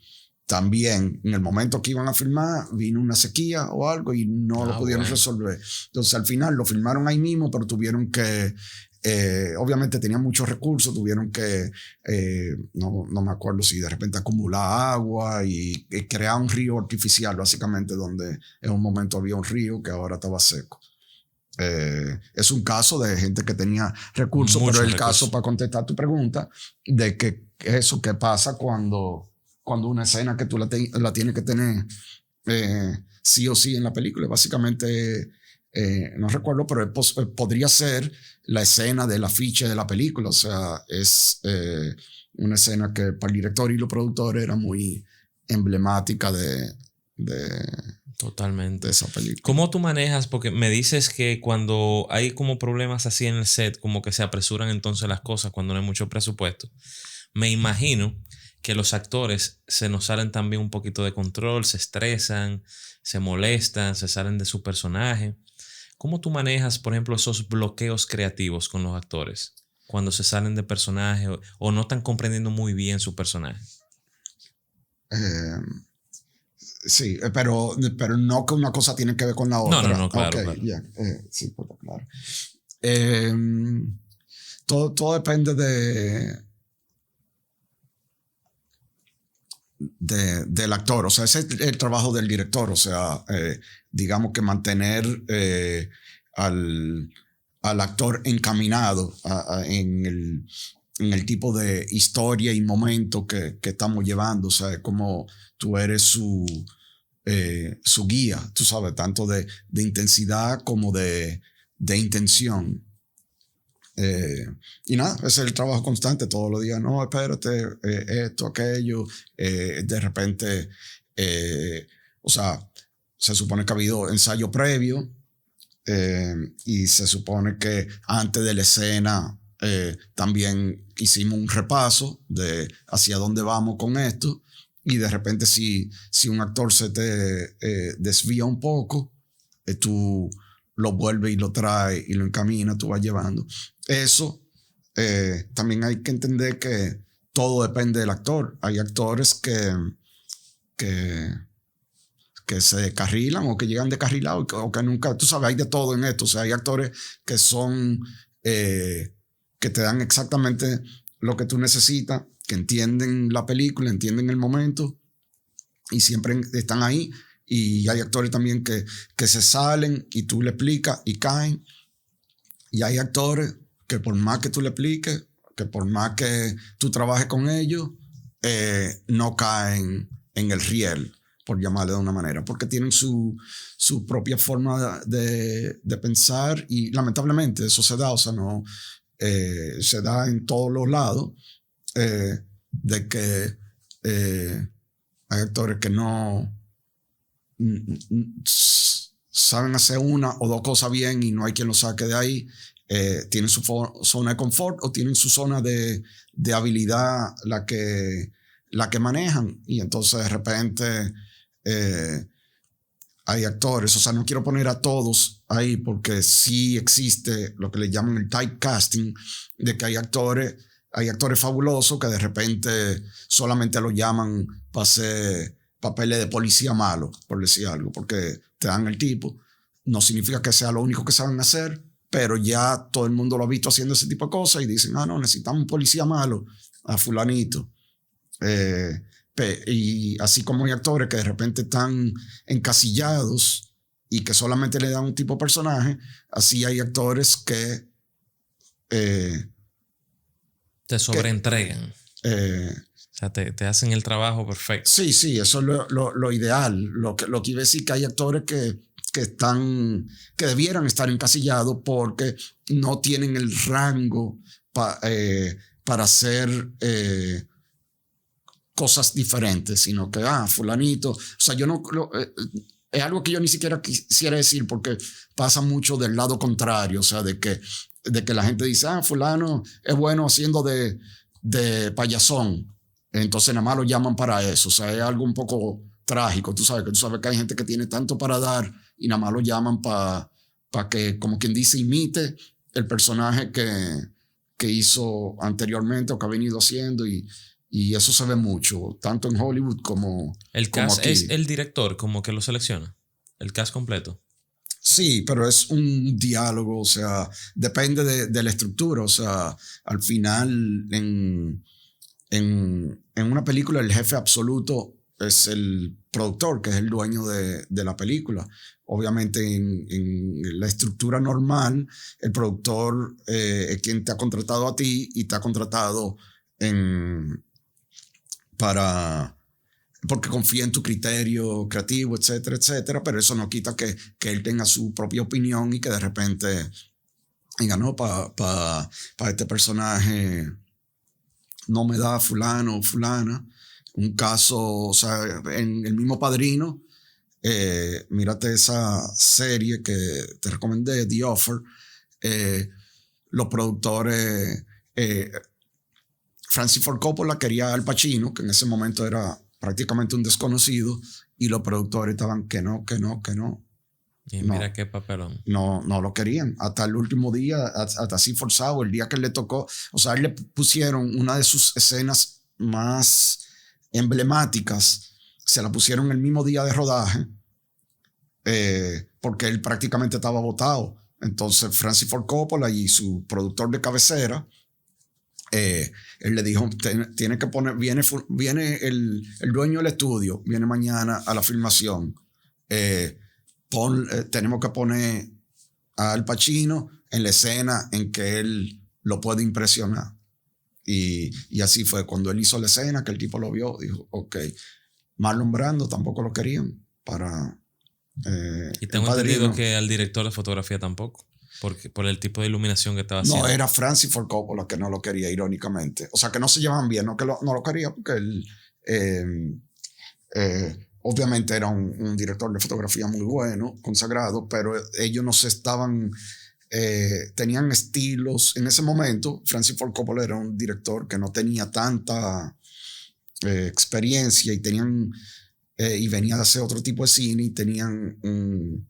también, en el momento que iban a filmar, vino una sequía o algo y no lo pudieron resolver. Entonces al final lo filmaron ahí mismo, pero tuvieron que... obviamente tenían muchos recursos, tuvieron que, no me acuerdo si de repente acumular agua y crear un río artificial, básicamente, donde en un momento había un río que ahora estaba seco. Es un caso de gente que tenía recursos, pero el caso, para contestar tu pregunta, de que eso que pasa cuando una escena que tú la tienes que tener sí o sí en la película, básicamente... no recuerdo, pero podría ser la escena del afiche de la película. O sea, es una escena que para el director y los productores era muy emblemática totalmente de esa película. ¿Cómo tú manejas? Porque me dices que cuando hay como problemas así en el set, como que se apresuran entonces las cosas cuando no hay mucho presupuesto. Me imagino que los actores se nos salen también un poquito de control, se estresan, se molestan, se salen de su personaje. ¿Cómo tú manejas, por ejemplo, esos bloqueos creativos con los actores cuando se salen de personaje o no están comprendiendo muy bien su personaje? Sí, pero no que una cosa tiene que ver con la otra. No, claro. Okay, claro. Yeah, sí, pues, claro. Todo depende del actor. O sea, ese es el trabajo del director. O sea, digamos que mantener al actor encaminado en el tipo de historia y momento que estamos llevando. O sea, como tú eres su guía, tú sabes, tanto de intensidad como de intención. Y nada, ese es el trabajo constante todos los días. No, espérate, esto, aquello. De repente, o sea, se supone que ha habido ensayo previo Y se supone que antes de la escena también hicimos un repaso de hacia dónde vamos con esto. Y de repente si un actor se te desvía un poco, tú lo vuelves y lo traes y lo encaminas, tú vas llevando. Eso también hay que entender que todo depende del actor. Hay actores que se descarrilan o que llegan descarrilados o que nunca, tú sabes, hay de todo en esto. O sea, hay actores que son, que te dan exactamente lo que tú necesitas, que entienden la película, entienden el momento y siempre están ahí. Y hay actores también que se salen y tú le explicas y caen. Y hay actores que por más que tú le expliques, que por más que tú trabajes con ellos, no caen en el riel, por llamarle de una manera, porque tienen su propia forma de pensar y lamentablemente eso se da, o sea, no se da en todos los lados, de que hay actores que no saben hacer una o dos cosas bien y no hay quien lo saque de ahí. Tienen su zona de confort o tienen su zona de habilidad la que manejan, y entonces de repente hay actores, o sea, no quiero poner a todos ahí porque sí existe lo que le llaman el typecasting, de que hay actores fabulosos que de repente solamente los llaman para hacer papeles de policía malo, por decir algo, porque te dan el tipo. No significa que sea lo único que saben hacer, pero ya todo el mundo lo ha visto haciendo ese tipo de cosas y dicen, no, necesitamos un policía malo, a fulanito. Y así como hay actores que de repente están encasillados y que solamente le dan un tipo de personaje, así hay actores que te sobreentregan. O sea, te hacen el trabajo perfecto. Sí, eso es lo ideal. Lo que iba a decir que hay actores que debieran estar encasillados porque no tienen el rango para hacer cosas diferentes, sino que, fulanito, o sea, yo no, es algo que yo ni siquiera quisiera decir porque pasa mucho del lado contrario, o sea, de que la gente dice, fulano es bueno haciendo de payasón, entonces nada más lo llaman para eso, o sea, es algo un poco trágico, tú sabes que hay gente que tiene tanto para dar y nada más lo llaman para que, como quien dice, imite el personaje que hizo anteriormente o que ha venido haciendo, y eso se ve mucho, tanto en Hollywood como el cast aquí. Es el director como que lo selecciona, el cast completo. Sí, pero es un diálogo, o sea, depende de la estructura, o sea, al final en una película el jefe absoluto es el productor, que es el dueño de la película. Obviamente en la estructura normal, el productor es quien te ha contratado a ti y te ha contratado porque confía en tu criterio creativo, etcétera, etcétera, pero eso no quita que él tenga su propia opinión y que de repente diga, no, para este personaje no me da fulano o fulana. Un caso, o sea, en el mismo Padrino, mírate esa serie que te recomendé, The Offer, los productores, Francis Ford Coppola quería a Al Pacino, que en ese momento era prácticamente un desconocido, y los productores estaban que no. Y mira qué papelón. No lo querían. Hasta el último día, hasta así forzado, el día que le tocó, o sea, a él le pusieron una de sus escenas más emblemáticas, se la pusieron el mismo día de rodaje, porque él prácticamente estaba botado. Entonces Francis Ford Coppola y su productor de cabecera, él le dijo, tiene que poner, viene el dueño del estudio, viene mañana a la filmación, tenemos que poner a Al Pacino en la escena en que él lo puede impresionar. Y así fue, cuando él hizo la escena, que el tipo lo vio, dijo, ok. Marlon Brando tampoco lo querían para... y tengo entendido que al director de fotografía tampoco, por el tipo de iluminación que estaba haciendo. No, era Francis Ford Coppola que no lo quería, irónicamente. O sea, que no se llevan bien, no que no lo quería porque él... obviamente era un director de fotografía muy bueno, consagrado, pero ellos no se estaban... tenían estilos. En ese momento, Francis Ford Coppola era un director que no tenía tanta experiencia y venía de hacer otro tipo de cine y tenían un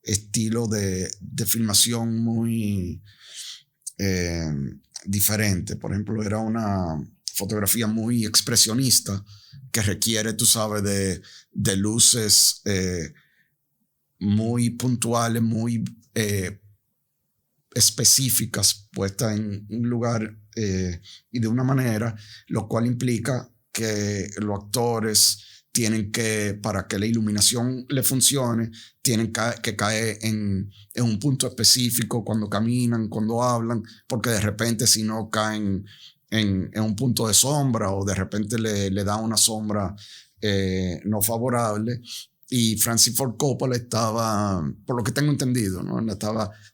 estilo de filmación muy diferente. Por ejemplo, era una fotografía muy expresionista que requiere, tú sabes, de luces muy puntuales, muy específicas, puestas en un lugar y de una manera, lo cual implica que los actores tienen que, para que la iluminación le funcione, tienen que caer en un punto específico cuando caminan, cuando hablan, porque de repente si no caen en un punto de sombra o de repente le da una sombra no favorable. Y Francis Ford Coppola estaba, por lo que tengo entendido, ¿no?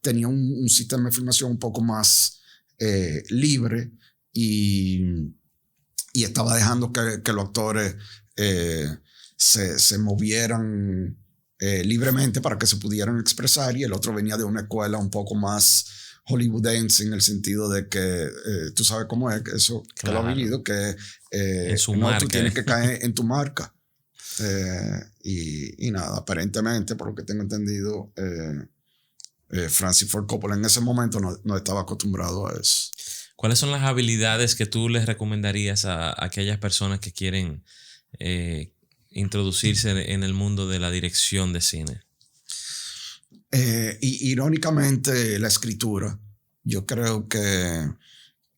Tenía un sistema de filmación un poco más libre y estaba dejando que los actores se movieran libremente para que se pudieran expresar, y el otro venía de una escuela un poco más hollywoodense en el sentido de que tú sabes cómo es, que eso claro, que lo ha vivido, que no, tú tienes que caer en tu marca. Y nada, aparentemente, por lo que tengo entendido, Francis Ford Coppola en ese momento no estaba acostumbrado a eso. ¿Cuáles son las habilidades que tú les recomendarías a aquellas personas que quieren introducirse en el mundo de la dirección de cine? Irónicamente, la escritura. Yo creo que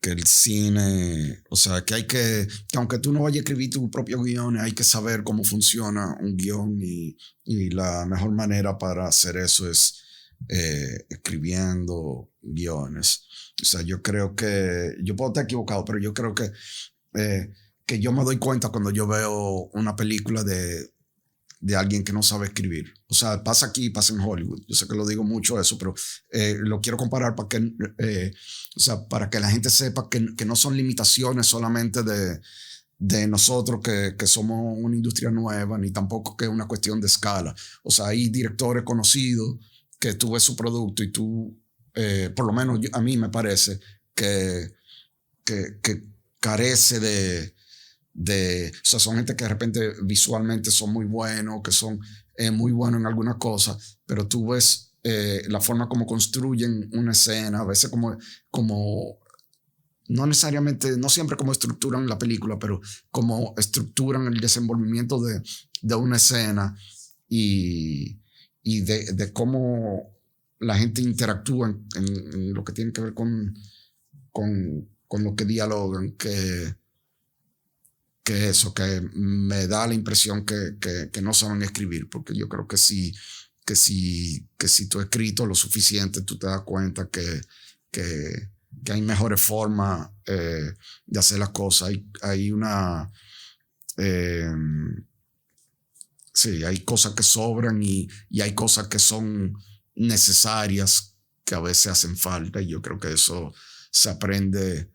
el cine, o sea, que aunque tú no vayas a escribir tu propio guión, hay que saber cómo funciona un guión y la mejor manera para hacer eso es escribiendo guiones. O sea, yo creo que, yo puedo estar equivocado, pero yo creo que yo me doy cuenta cuando yo veo una película de alguien que no sabe escribir. O sea, pasa aquí, pasa en Hollywood. Yo sé que lo digo mucho eso, pero lo quiero comparar para que, para que la gente sepa que no son limitaciones solamente de nosotros que somos una industria nueva, ni tampoco que es una cuestión de escala. O sea, hay directores conocidos que tú ves su producto y tú, por lo menos a mí me parece que carece o sea, son gente que de repente visualmente son muy buenos, que son muy buenos en algunas cosas, pero tú ves la forma como construyen una escena, a veces como no necesariamente, no siempre como estructuran la película, pero como estructuran el desenvolvimiento de una escena y de cómo la gente interactúa en lo que tiene que ver con lo que dialogan, que eso, que me da la impresión que no saben escribir, porque yo creo que si tú has escrito lo suficiente, tú te das cuenta que hay mejores formas de hacer las cosas. Sí, hay cosas que sobran y hay cosas que son necesarias que a veces hacen falta, y yo creo que eso se aprende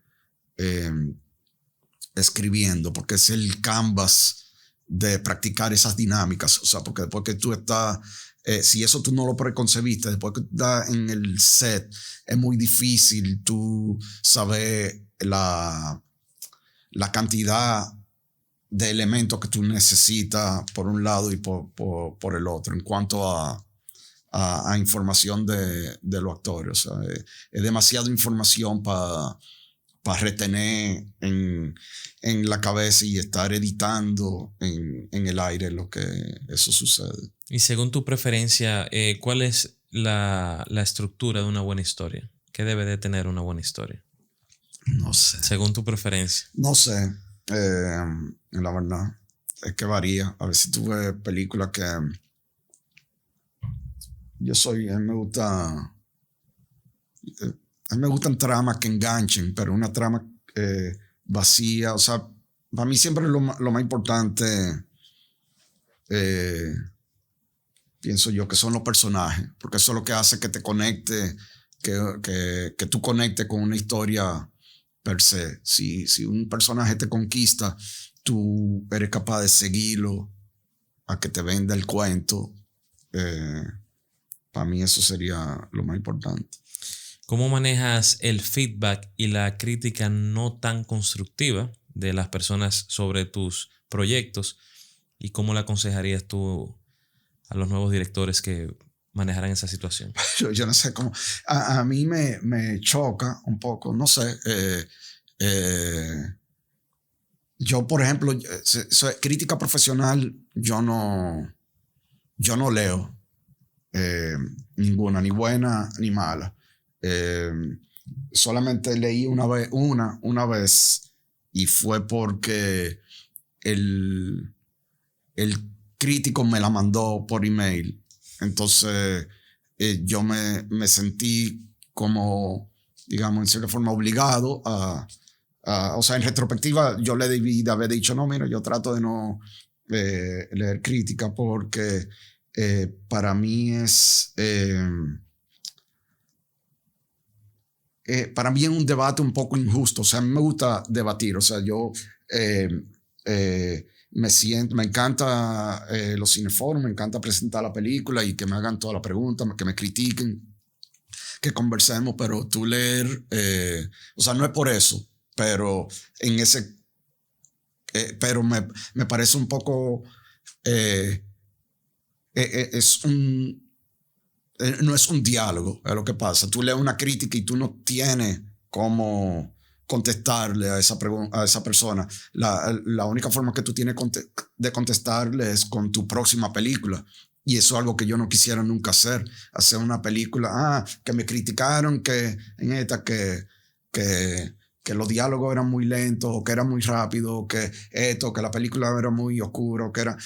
escribiendo, porque es el canvas de practicar esas dinámicas. O sea, porque después que tú estás, si eso tú no lo preconcebiste, después que tú estás en el set, es muy difícil tú saber la cantidad de elementos que tú necesitas por un lado y por el otro, en cuanto a información de los actores. O sea, es demasiada información para retener en la cabeza y estar editando en el aire lo que eso sucede. Y según tu preferencia, ¿cuál es la estructura de una buena historia? ¿Qué debe de tener una buena historia? No sé. Según tu preferencia. No sé. La verdad es que varía. A veces tú ves películas que a mí me gusta... A mí me gustan tramas que enganchen, pero una trama vacía, o sea, para mí siempre lo más importante, pienso yo, que son los personajes, porque eso es lo que hace que te conecte, que tú conectes con una historia per se. Si un personaje te conquista, tú eres capaz de seguirlo a que te venda el cuento. Para mí eso sería lo más importante. ¿Cómo manejas el feedback y la crítica no tan constructiva de las personas sobre tus proyectos? ¿Y cómo le aconsejarías tú a los nuevos directores que manejaran esa situación? Yo no sé cómo. A mí me choca un poco, no sé. Yo, por ejemplo, crítica profesional, yo no leo ninguna, ni buena ni mala. Solamente leí una vez y fue porque el crítico me la mandó por email. Entonces yo me sentí como, digamos, en cierta forma obligado o sea, en retrospectiva yo le debí de haber dicho, no, mira, yo trato de no leer crítica porque para mí es un debate un poco injusto. O sea, a mí me gusta debatir. O sea, yo me encanta los cineforos, me encanta presentar la película y que me hagan todas las preguntas, que me critiquen, que conversemos, pero tú leer, o sea, no es por eso, pero pero me parece un poco, no es un diálogo, es lo que pasa. Tú lees una crítica y tú no tienes cómo contestarle a esa persona. La única forma que tú tienes de contestarle es con tu próxima película. Y eso es algo que yo no quisiera nunca hacer. Hacer una película, que me criticaron que en esta que los diálogos eran muy lentos, o que era muy rápido, que la película era muy oscura, que era...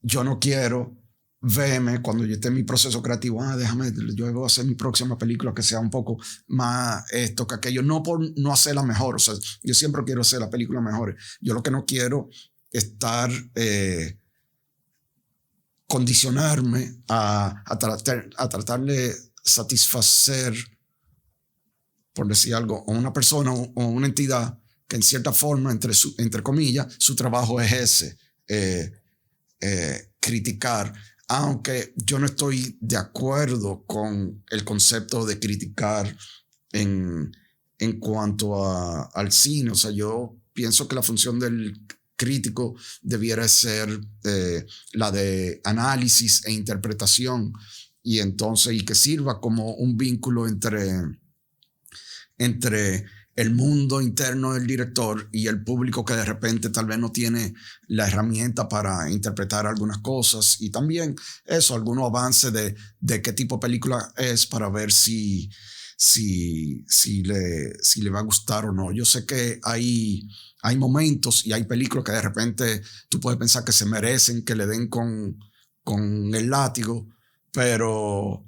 yo no quiero verme cuando yo esté en mi proceso creativo, yo voy a hacer mi próxima película que sea un poco más esto que aquello, no por no hacerla mejor. O sea, yo siempre quiero hacer la película mejor. Yo lo que no quiero es estar condicionarme a tratar de satisfacer, por decir algo, a una persona o una entidad que en cierta forma, entre comillas, su trabajo es ese, criticar, aunque yo no estoy de acuerdo con el concepto de criticar en cuanto al cine. O sea, yo pienso que la función del crítico debiera ser la de análisis e interpretación, y que sirva como un vínculo entre el mundo interno del director y el público que de repente tal vez no tiene la herramienta para interpretar algunas cosas, y también algunos avances de qué tipo de película es, para ver si le va a gustar o no. Yo sé que hay momentos y hay películas que de repente tú puedes pensar que se merecen que le den con el látigo, pero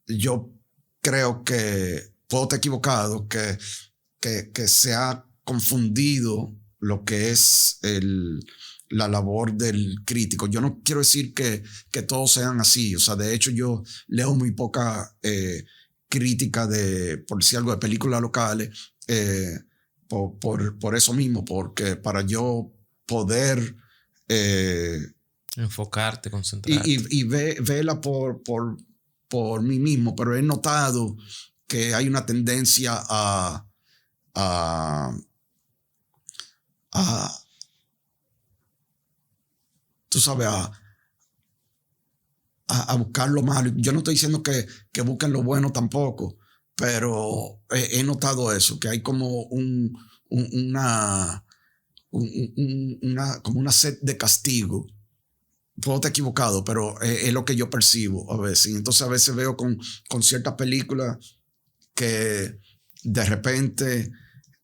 yo creo que puedo estar equivocado, que se ha confundido lo que es la labor del crítico. Yo no quiero decir que todos sean así. O sea, de hecho yo leo muy poca crítica por decir algo, de películas locales, por eso mismo, porque para yo poder enfocarte, concentrarte y verla por mí mismo. Pero he notado que hay una tendencia a tú sabes, a buscar lo malo. Yo no estoy diciendo que busquen lo bueno tampoco, pero he notado eso, que hay como una sed de castigo. Puedo estar equivocado, pero es lo que yo percibo a veces. Y entonces a veces veo con ciertas películas que de repente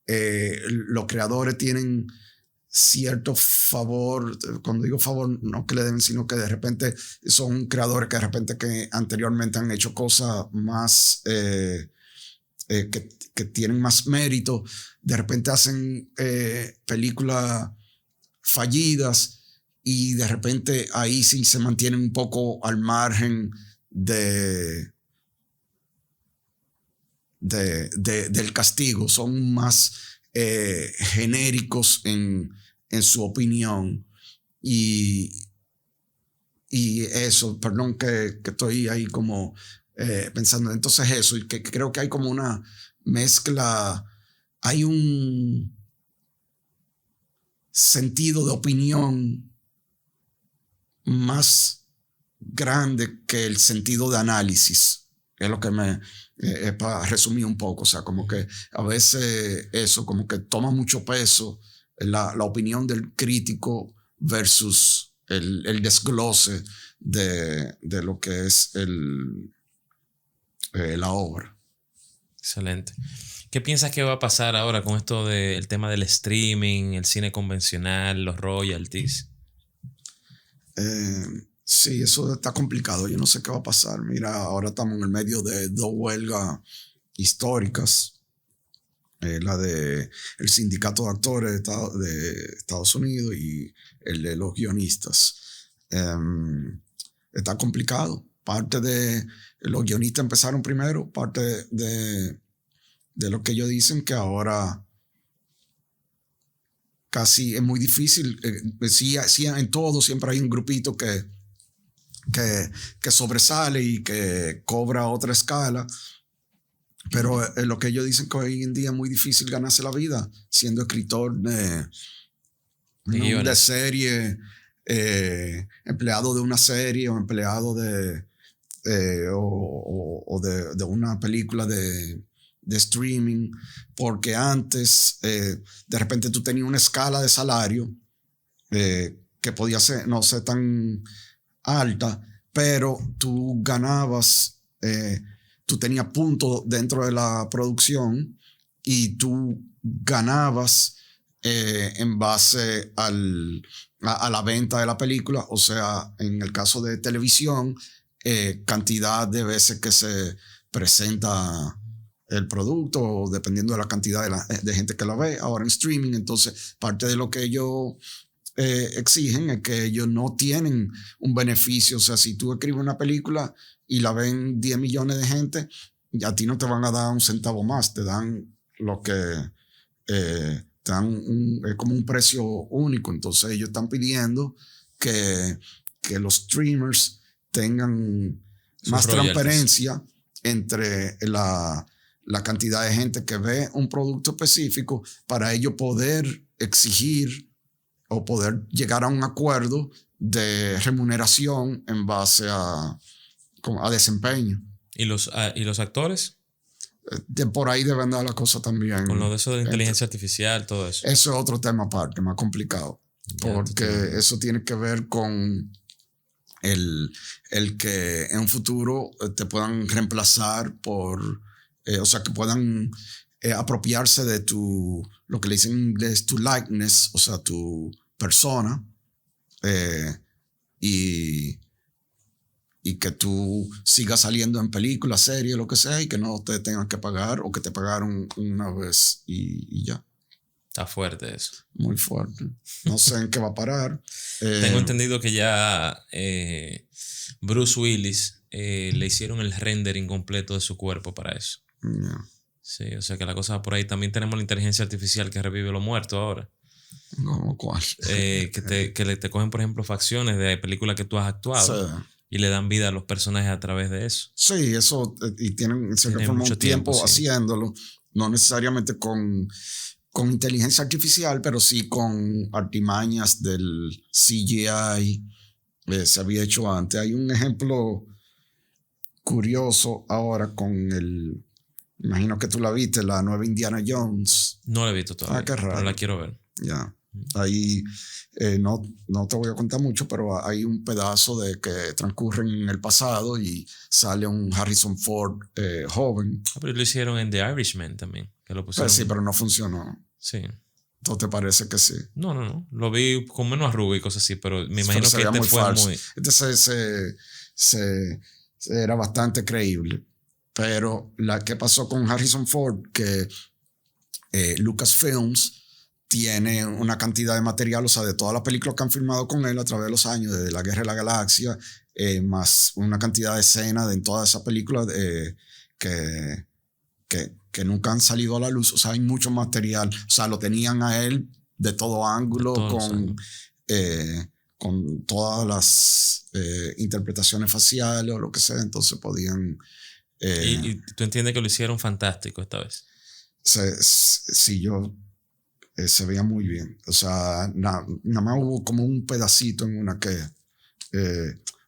los creadores tienen cierto favor. Cuando digo favor, no que le den, sino que de repente son creadores que anteriormente han hecho cosas más que tienen más mérito. De repente hacen películas fallidas, y de repente ahí sí se mantienen un poco al margen del castigo. Son más genéricos en su opinión, y eso, perdón que estoy ahí como pensando. Entonces eso, y que creo que hay como una mezcla, hay un sentido de opinión más grande que el sentido de análisis. Es lo que para resumir un poco, o sea, como que a veces eso, como que toma mucho peso la opinión del crítico versus el desglose de lo que es la obra. Excelente. ¿Qué piensas que va a pasar ahora con esto del tema del streaming, el cine convencional, los royalties? Sí, eso está complicado. Yo no sé qué va a pasar. Mira, ahora estamos en el medio de dos huelgas históricas. La de el sindicato de actores de Estados Unidos y el de los guionistas. Está complicado. Parte de los guionistas empezaron primero, parte de lo que ellos dicen que ahora casi es muy difícil. Sí, en todo siempre hay un grupito que sobresale y que cobra otra escala. Pero lo que ellos dicen que hoy en día es muy difícil ganarse la vida siendo escritor de serie, empleado de una serie o empleado de una película de streaming, porque antes de repente tú tenías una escala de salario que podía ser, no ser tan alta, pero tú ganabas, tú tenías puntos dentro de la producción y tú ganabas en base a la venta de la película. O sea, en el caso de televisión, cantidad de veces que se presenta el producto, dependiendo de la cantidad de gente que la ve. Ahora en streaming, entonces parte de lo que ellos exigen es que ellos no tienen un beneficio. O sea, si tú escribes una película y la ven 10 millones de gente, a ti no te van a dar un centavo más, te dan lo que te dan como un precio único. Entonces ellos están pidiendo que los streamers tengan más transparencia entre la cantidad de gente que ve un producto específico para ellos poder exigir o poder llegar a un acuerdo de remuneración en base a desempeño. ¿Y los actores? Por ahí deben dar la cosa también. Con lo de eso de inteligencia artificial, todo eso. Eso es otro tema aparte, más complicado. Porque eso tiene que ver con el que en un futuro te puedan reemplazar por... o sea, que puedan apropiarse de lo que le dicen en inglés, tu likeness, o sea, tu persona, y que tú sigas saliendo en películas, series, lo que sea, y que no te tengan que pagar o que te pagaron una vez y ya. Está fuerte eso. Muy fuerte. No sé en qué va a parar. Tengo entendido que ya Bruce Willis le hicieron el render incompleto de su cuerpo para eso. Yeah. Sí, o sea que la cosa va por ahí. También tenemos la inteligencia artificial que revive los muertos ahora. No, ¿cuál? Que te cogen, por ejemplo, facciones de películas que tú has actuado. Sí. Y le dan vida a los personajes a través de eso. Sí, eso. Y tienen en cierta forma un tiempo sí, haciéndolo. No necesariamente con inteligencia artificial, pero sí con artimañas del CGI. Se había hecho antes. Hay un ejemplo curioso ahora con imagino que tú la viste, la nueva Indiana Jones. No la he visto todavía, qué raro. Pero la quiero ver. Ya. Ahí no te voy a contar mucho, pero hay un pedazo de que transcurre en el pasado y sale un Harrison Ford joven. Pero lo hicieron en The Irishman también. Que lo pusieron. Pues sí, pero no funcionó. Sí. ¿No te parece que sí? No. Lo vi con menos arruga y cosas así, pero me imagino que este fue falso. muy... Este era bastante creíble. Pero ¿qué pasó con Harrison Ford? Que Lucasfilms tiene una cantidad de material, o sea, de todas las películas que han filmado con él a través de los años, desde La Guerra de la Galaxia, más una cantidad de escenas en todas esas películas que nunca han salido a la luz. O sea, hay mucho material. O sea, lo tenían a él de todo ángulo, con todas las interpretaciones faciales o lo que sea, entonces podían... ¿Y tú entiendes que lo hicieron fantástico esta vez? Sí, se veía muy bien. O sea, nada más hubo como un pedacito en una que...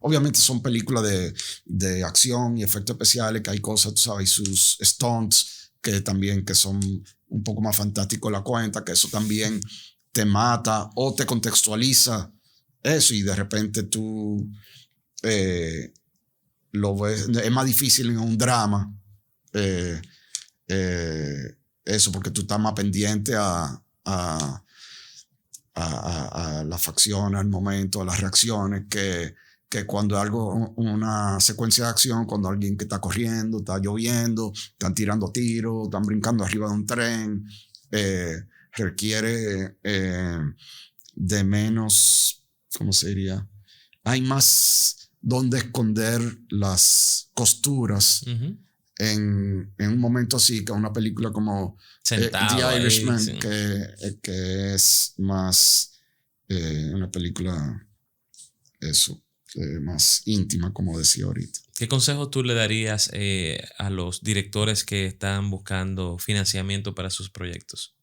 obviamente son películas de acción y efectos especiales, que hay cosas, tú sabes, y sus stunts que también que son un poco más fantásticos la cuenta, que eso también te mata o te contextualiza eso y de repente tú lo ves. Es más difícil en un drama eso, porque tú estás más pendiente a las facciones, al momento, a las reacciones, que cuando algo, una secuencia de acción, cuando alguien que está corriendo, está lloviendo, están tirando tiros, están brincando arriba de un tren, requiere de menos, ¿cómo se diría? Hay más donde esconder las costuras en un momento así, que una película como The Irishman, sí. que es más una película eso, más íntima, como decía ahorita. ¿Qué consejo tú le darías a los directores que están buscando financiamiento para sus proyectos?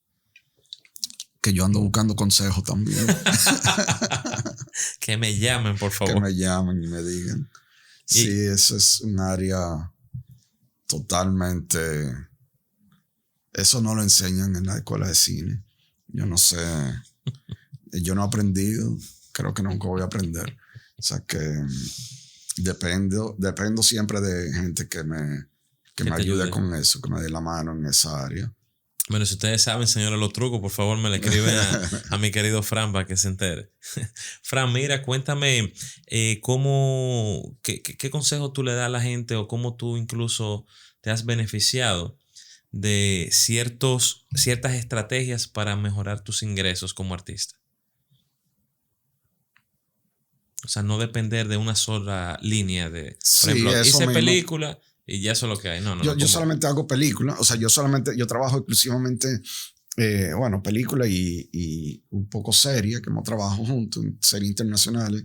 Que yo ando buscando consejos también. Que me llamen, por favor. Que me llamen y me digan. Sí, eso es un área totalmente... Eso no lo enseñan en la escuela de cine. Yo no sé. Yo no he aprendido. Creo que nunca voy a aprender. O sea que dependo siempre de gente que me ayude con eso, que me dé la mano en esa área. Bueno, si ustedes saben, señores, los trucos, por favor me le escriben a mi querido Fran para que se entere. Fran, mira, cuéntame qué consejo tú le das a la gente o cómo tú incluso te has beneficiado de ciertas estrategias para mejorar tus ingresos como artista. O sea, no depender de una sola línea de, por ejemplo, hice mismo. Película y ya eso es lo que hay. No, yo solamente hago películas. O sea, yo trabajo exclusivamente, películas y un poco serie, que hemos trabajado juntos, en series internacionales.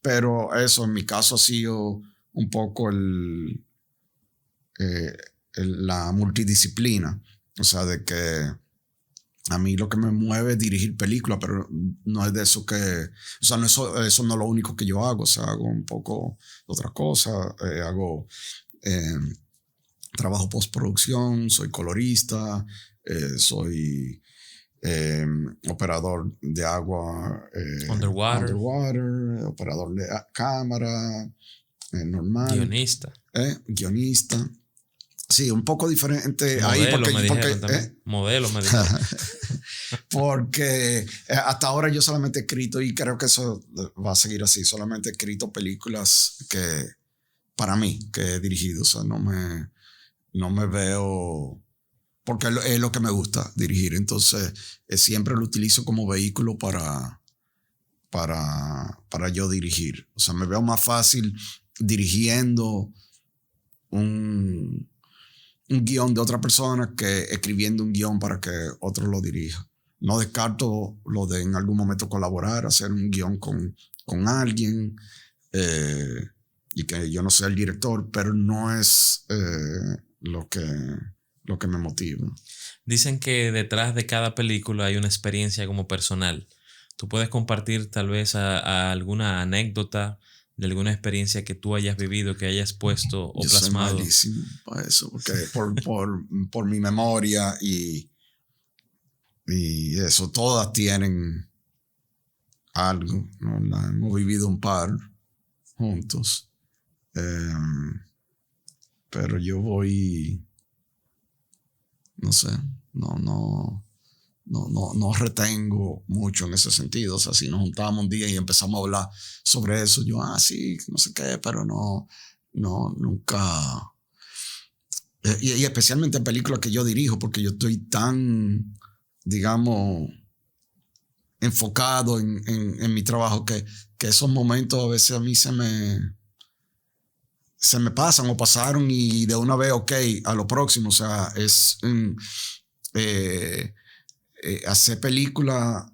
Pero eso, en mi caso, ha sido un poco la multidisciplina. O sea, de que a mí lo que me mueve es dirigir películas, pero no es de eso que... O sea, eso no es lo único que yo hago. O sea, hago un poco otras cosas. Hago trabajo postproducción, soy colorista, soy operador de agua underwater, operador de cámara, normal. Guionista. Sí, un poco diferente modelo, ahí porque modelo me dijeron. Porque hasta ahora yo solamente he escrito, y creo que eso va a seguir así, solamente he escrito películas que para mí, que he dirigido. O sea, no me veo, porque es lo que me gusta dirigir. Entonces siempre lo utilizo como vehículo para yo dirigir. O sea, me veo más fácil dirigiendo un guión de otra persona que escribiendo un guión para que otro lo dirija. No descarto lo de en algún momento colaborar, hacer un guión con alguien y que yo no sea el director, pero no es lo que me motiva. Dicen que detrás de cada película hay una experiencia como personal. ¿Tú puedes compartir tal vez a alguna anécdota de alguna experiencia que tú hayas vivido, que hayas puesto o plasmado? Yo soy malísimo para eso, porque por mi memoria y eso, todas tienen algo, ¿no? Hemos vivido un par juntos, pero yo voy, no sé, no retengo mucho en ese sentido. O sea, si nos juntábamos un día y empezamos a hablar sobre eso, yo, sí, no sé qué, pero no, nunca. Y especialmente en películas que yo dirijo, porque yo estoy tan, digamos, enfocado en mi trabajo que esos momentos a veces a mí se me pasan o pasaron y de una vez, ok, a lo próximo. O sea, es hacer película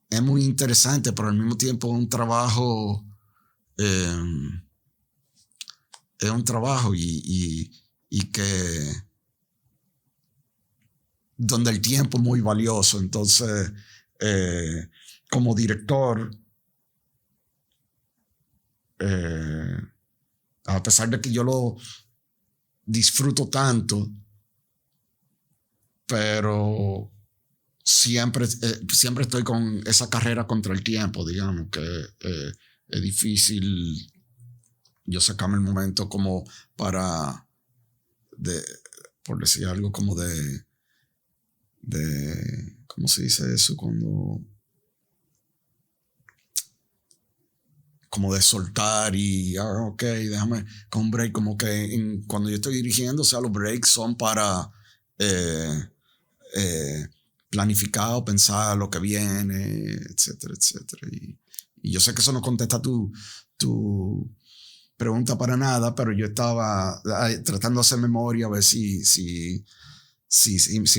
es muy interesante, pero al mismo tiempo es un trabajo y que donde el tiempo es muy valioso. Entonces, como director, a pesar de que yo lo disfruto tanto, pero siempre estoy con esa carrera contra el tiempo, digamos, que es difícil yo sacarme el momento como para, por decir algo, como ¿cómo se dice eso? Como de soltar y, ok, déjame con un break, como que cuando yo estoy dirigiendo, o sea, los breaks son para planificar o pensar lo que viene, etcétera, etcétera. Y yo sé que eso no contesta tu pregunta para nada, pero yo estaba tratando de hacer memoria a ver si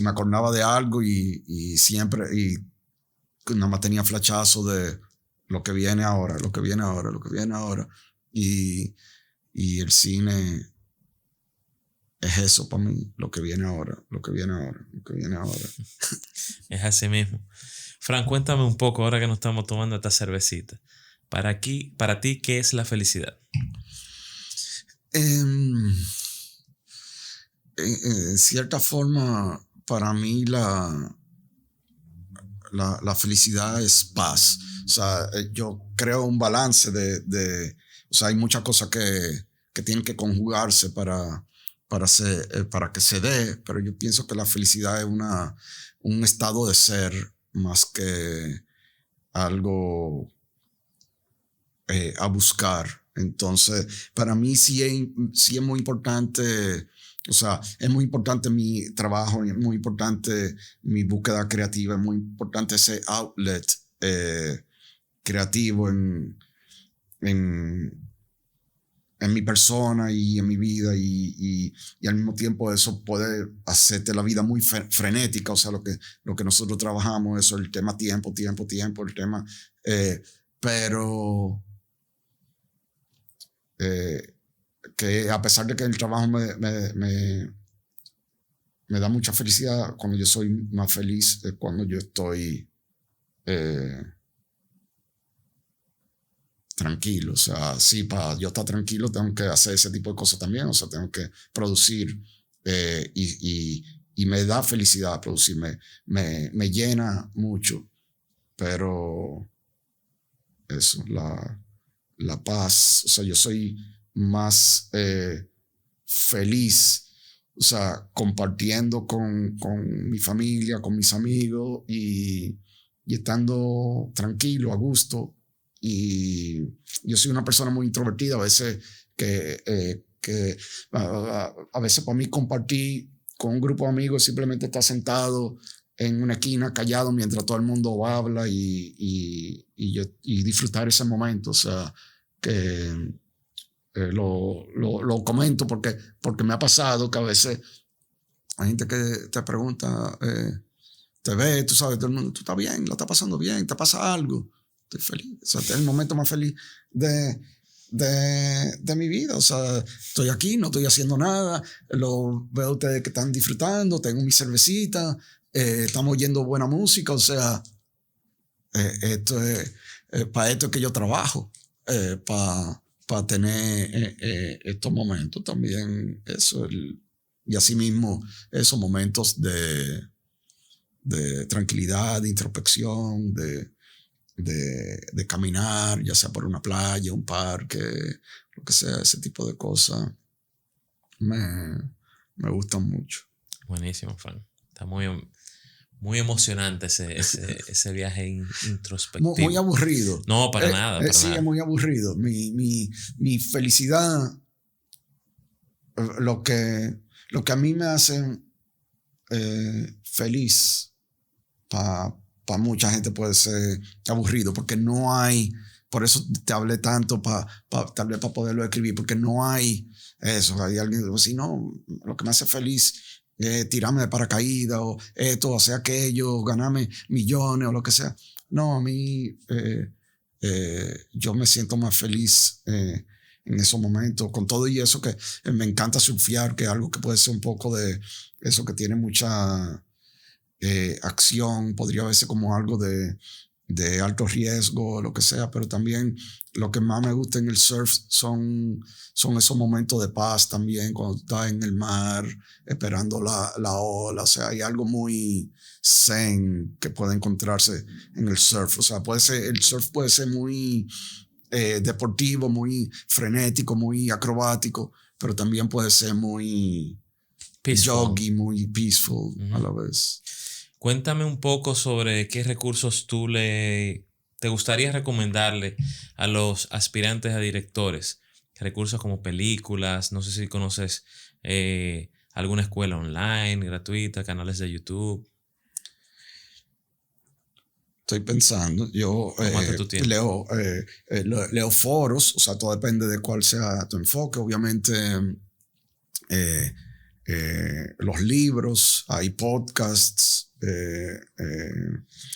me acordaba de algo y siempre, y nada más tenía flachazo de lo que viene ahora, lo que viene ahora, lo que viene ahora. Y el cine es eso para mí, lo que viene ahora, lo que viene ahora, lo que viene ahora. Es así mismo. Fran, cuéntame un poco, ahora que nos estamos tomando esta cervecita. Para ti, ¿qué es la felicidad? En cierta forma, para mí la felicidad es paz. O sea, yo creo un balance o sea, hay muchas cosas que tienen que conjugarse para que se dé, pero yo pienso que la felicidad es un estado de ser más que algo a buscar. Entonces, para mí sí es muy importante, o sea, es muy importante mi trabajo, es muy importante mi búsqueda creativa, es muy importante ese outlet creativo en mi persona y en mi vida y al mismo tiempo eso puede hacerte la vida muy frenética, o sea, lo que nosotros trabajamos, eso, el tema tiempo, el tema, pero que a pesar de que el trabajo me da mucha felicidad, cuando yo soy más feliz es cuando yo estoy tranquilo. O sea, sí, para yo estar tranquilo tengo que hacer ese tipo de cosas también, o sea, tengo que producir y me da felicidad producir, me llena mucho, pero eso, la paz, o sea, yo soy más feliz, o sea, compartiendo con mi familia, con mis amigos y estando tranquilo, a gusto. Y yo soy una persona muy introvertida, a veces a veces para mí compartir con un grupo de amigos simplemente estar sentado en una esquina callado mientras todo el mundo habla y disfrutar ese momento. O sea, que lo comento porque me ha pasado que a veces hay gente que te pregunta, te ve, tú sabes, todo el mundo, tú estás bien, la estás pasando bien, te pasa algo. Estoy feliz. O sea, este es el momento más feliz de mi vida. O sea, estoy aquí, no estoy haciendo nada, lo veo a ustedes que están disfrutando, tengo mi cervecita, estamos oyendo buena música. O sea, esto es para esto es que yo trabajo, para tener estos momentos también, eso, y asimismo esos momentos de tranquilidad, de introspección, de caminar, ya sea por una playa, un parque, lo que sea, ese tipo de cosas me gustan mucho. Buenísimo, Frank. Está muy emocionante ese viaje introspectivo. Muy aburrido. No, para nada. Para sí, nada. es muy aburrido. Mi felicidad, lo que a mí me hace feliz, para mucha gente puede ser aburrido, porque no hay, por eso te hablé tanto, tal vez para poderlo escribir, porque no hay eso. Hay alguien que dice, no, lo que me hace feliz tirarme de paracaídas o esto, hacer aquello, ganarme millones o lo que sea. No, a mí yo me siento más feliz en esos momentos, con todo y eso que me encanta surfear, que es algo que puede ser un poco de eso que tiene mucha acción, podría verse como algo de alto riesgo, lo que sea, pero también lo que más me gusta en el surf son esos momentos de paz también, cuando estás en el mar esperando la ola. O sea, hay algo muy zen que puede encontrarse en el surf. O sea, el surf puede ser muy deportivo, muy frenético, muy acrobático, pero también puede ser muy joggy, muy peaceful a la vez. Cuéntame un poco sobre qué recursos te gustaría recomendarle a los aspirantes a directores. Recursos como películas, no sé si conoces alguna escuela online, gratuita, canales de YouTube. Estoy pensando, yo leo foros, o sea, todo depende de cuál sea tu enfoque. Obviamente, los libros, hay podcasts.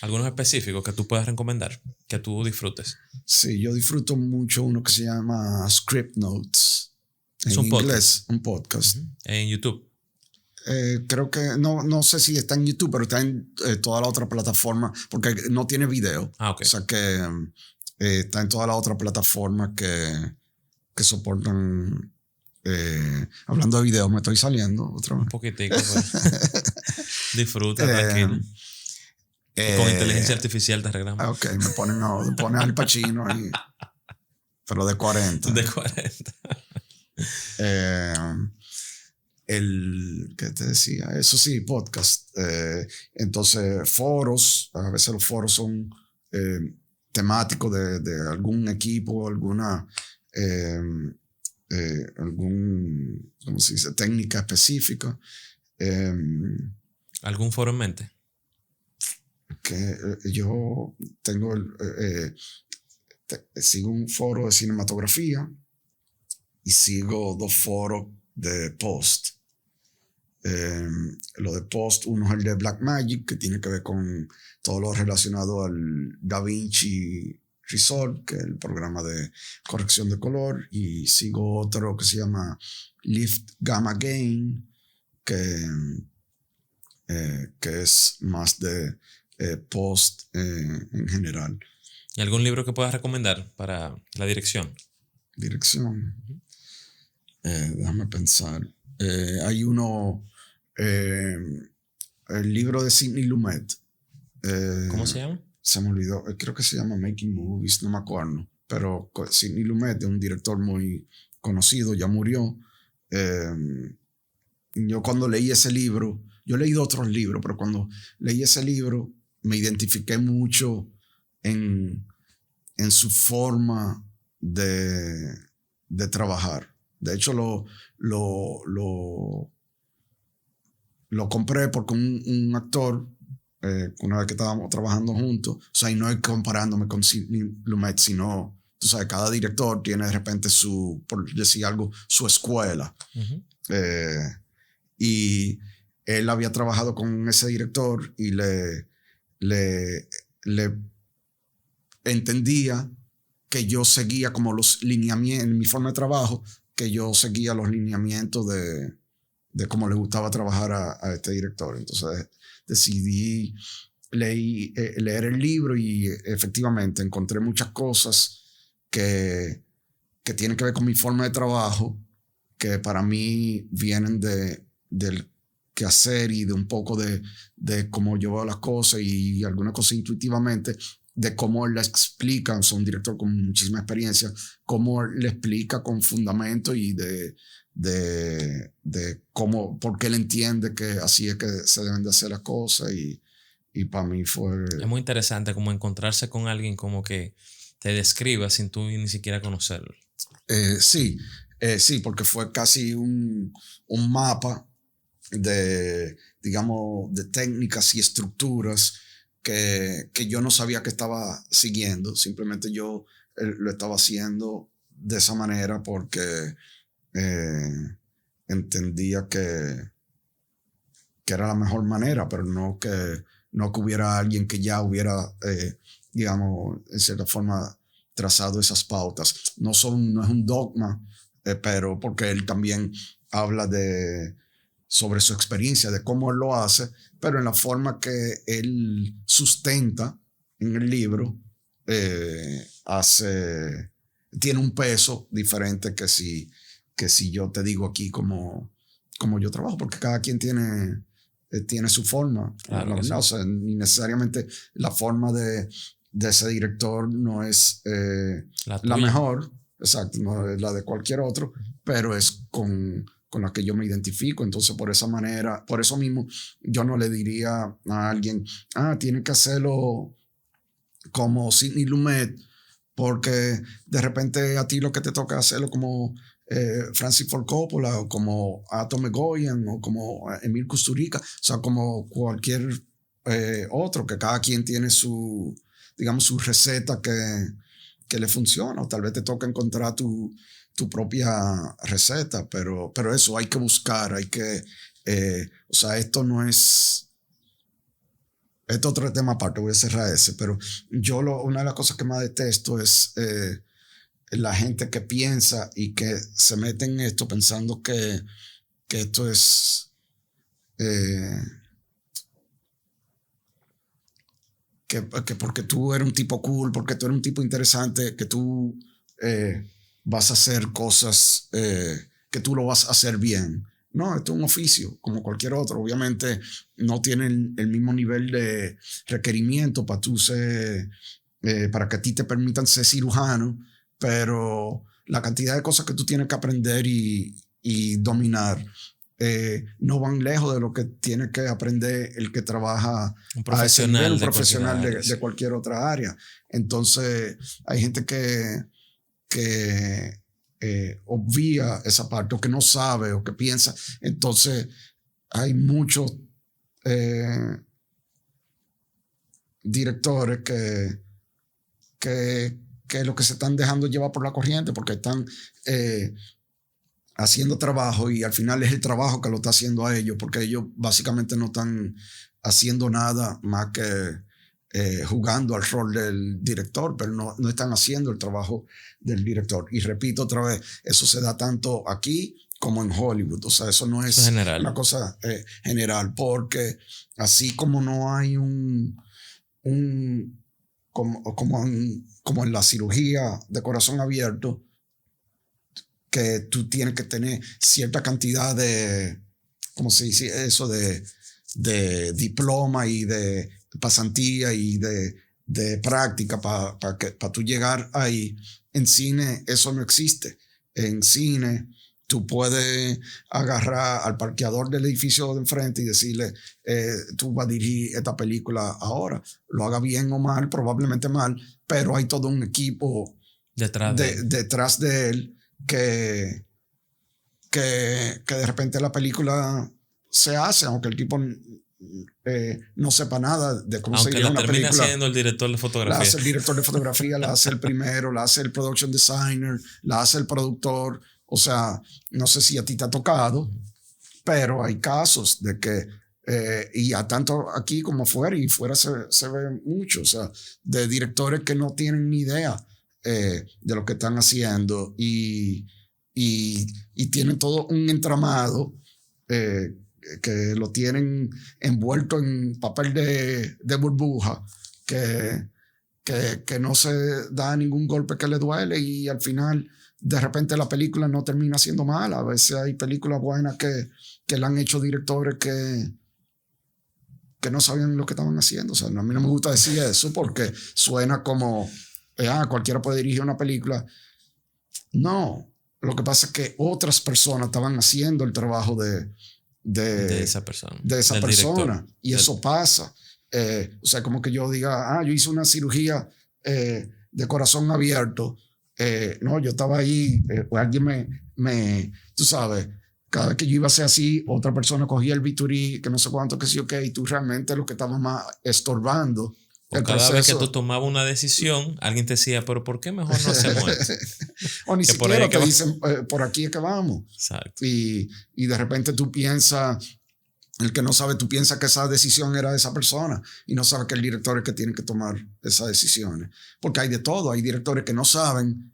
¿Algunos específicos que tú puedas recomendar, que tú disfrutes? Sí, yo disfruto mucho uno que se llama Script Notes. Es en inglés, un podcast. En YouTube. Creo que, no sé si está en YouTube, pero está en toda la otra plataforma, porque no tiene video. Okay. O sea que está en toda la otra plataforma que soportan. Hablando de video, me estoy saliendo otra vez. Un poquitico. Disfruta, tranquilo. Con inteligencia artificial te arreglamos. Ok, me ponen Al Pacino ahí, pero de 40. De 40. ¿Qué te decía? Eso sí, podcast. Entonces, foros. A veces los foros son temáticos de algún equipo, alguna ¿cómo se dice? Técnica específica. ¿Algún foro en mente? Que yo tengo sigo un foro de cinematografía y sigo 2 foros de post. Lo de post, uno es el de Blackmagic, que tiene que ver con todo lo relacionado al DaVinci Resolve, que es el programa de corrección de color, y sigo otro que se llama Lift Gamma Gain, que es más de post en general. ¿Y algún libro que puedas recomendar para la dirección? Dirección. Déjame pensar. Hay uno, el libro de Sidney Lumet. ¿Cómo se llama? Se me olvidó. Creo que se llama Making Movies, no me acuerdo. Pero Sidney Lumet es un director muy conocido, ya murió. Yo cuando leí ese libro, yo he leído otros libros, pero cuando leí ese libro me identifiqué mucho en su forma de trabajar. De hecho, lo compré porque un actor, una vez que estábamos trabajando juntos, o sea, y no es comparándome con Sidney Lumet, sino, tú sabes, cada director tiene de repente por decir algo, su escuela. Y él había trabajado con ese director y le entendía que yo seguía como los lineamientos, en mi forma de trabajo, que yo seguía los lineamientos de cómo le gustaba trabajar a este director. Entonces decidí leer el libro y efectivamente encontré muchas cosas que tienen que ver con mi forma de trabajo, que para mí vienen del quehacer y de un poco de cómo yo veo las cosas y algunas cosas intuitivamente, de cómo él le explica, es un director con muchísima experiencia, cómo él le explica con fundamento y de cómo, porque él entiende que así es que se deben de hacer las cosas y para mí fue... Es muy interesante como encontrarse con alguien como que te describa sin tú ni siquiera conocerlo. Sí, porque fue casi un mapa de, digamos, de técnicas y estructuras que yo no sabía que estaba siguiendo. Simplemente yo lo estaba haciendo de esa manera porque entendía que era la mejor manera, pero no que hubiera alguien que ya hubiera, digamos, en cierta forma trazado esas pautas. No es un dogma, pero porque él también habla sobre su experiencia, de cómo él lo hace, pero en la forma que él sustenta en el libro, tiene un peso diferente que si yo te digo aquí cómo yo trabajo, porque cada quien tiene su forma. Claro, ¿no? O sea, ni necesariamente la forma de ese director no es la mejor, exacto, no es la de cualquier otro, pero es con la que yo me identifico. Entonces, por eso mismo, yo no le diría a alguien, tiene que hacerlo como Sidney Lumet, porque de repente a ti lo que te toca hacerlo como Francis Ford Coppola, o como Atom Egoyan, o como Emil Kusturica, o sea, como cualquier otro, que cada quien tiene su receta que le funciona, o tal vez te toca encontrar tu propia receta, pero eso hay que buscar, o sea, esto no es... Esto es otro tema aparte, voy a cerrar ese, pero una de las cosas que más detesto es la gente que piensa y que se mete en esto pensando que esto es... que porque tú eres un tipo cool, porque tú eres un tipo interesante, que tú vas a hacer cosas, que tú lo vas a hacer bien. No, esto es un oficio como cualquier otro. Obviamente no tiene el mismo nivel de requerimiento para para que a ti te permitan ser cirujano, pero la cantidad de cosas que tú tienes que aprender y dominar no van lejos de lo que tiene que aprender el que trabaja a ese nivel, un profesional de cualquier otra área. Entonces hay gente que obvia esa parte, o que no sabe, o que piensa. Entonces hay muchos directores que lo que se están dejando llevar por la corriente, porque están haciendo trabajo, y al final es el trabajo que lo está haciendo a ellos, porque ellos básicamente no están haciendo nada más que jugando al rol del director, pero no están haciendo el trabajo del director. Y repito otra vez, eso se da tanto aquí como en Hollywood. O sea, eso no es una cosa general, porque así como no hay como en la cirugía de corazón abierto, que tú tienes que tener cierta cantidad de, ¿cómo se dice eso? De diploma y de pasantía y de práctica para tú llegar ahí. En cine eso no existe. En cine tú puedes agarrar al parqueador del edificio de enfrente y decirle, tú vas a dirigir esta película ahora. Lo haga bien o mal, probablemente mal, pero hay todo un equipo detrás de él que de repente la película se hace, aunque el tipo no sepa nada de cómo se lleva una película. Aunque la termina haciendo el director de fotografía. La hace el director de fotografía, la hace el primero, la hace el production designer, la hace el productor. O sea, no sé si a ti te ha tocado, pero hay casos de que, y a tanto aquí como fuera, y fuera se ve mucho, o sea, de directores que no tienen ni idea de lo que están haciendo, y tienen todo un entramado que lo tienen envuelto en papel de burbuja, que no se da ningún golpe que le duele, y al final de repente la película no termina siendo mala. A veces hay películas buenas que la han hecho directores que no sabían lo que estaban haciendo. O sea, a mí no me gusta decir eso porque suena como cualquiera puede dirigir una película. No, lo que pasa es que otras personas estaban haciendo el trabajo de esa persona. Y eso pasa. O sea, como que yo diga, yo hice una cirugía de corazón abierto. No, yo estaba ahí, alguien tú sabes, cada vez que yo iba a hacer así, otra persona cogía el bisturí, que no sé cuánto, que sí, ok, y tú realmente lo que estabas más estorbando. Cada vez que tú tomabas una decisión, alguien te decía, pero ¿por qué mejor no hacemos esto? O ni siquiera te dicen, por aquí es que vamos. Exacto. Y de repente tú piensas, El que no sabe, tú piensas que esa decisión era de esa persona y no sabe que el director es el que tiene que tomar esas decisiones. Porque hay de todo. Hay directores que no saben,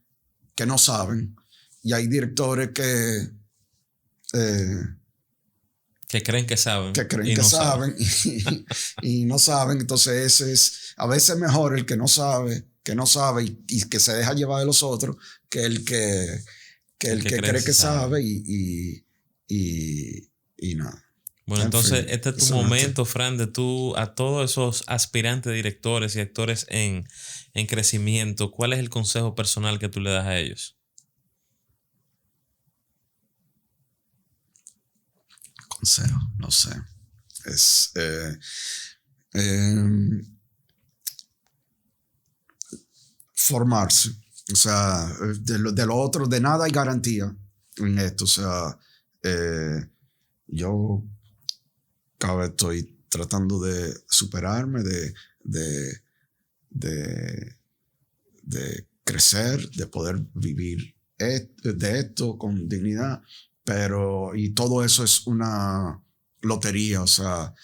y hay directores que creen que saben. Que creen que saben y no saben. Entonces ese es a veces mejor el que no sabe y que se deja llevar de los otros que el que cree que sabe y nada. Bueno, entonces este es tu momento, Fran, de tú a todos esos aspirantes directores y actores en crecimiento, ¿cuál es el consejo personal que tú le das a ellos? Consejo, no sé. Es formarse. O sea, de lo otro, de nada hay garantía en esto. O sea, yo cada vez estoy tratando de superarme, de crecer, de poder vivir de esto con dignidad. Y todo eso es una lotería. O sea,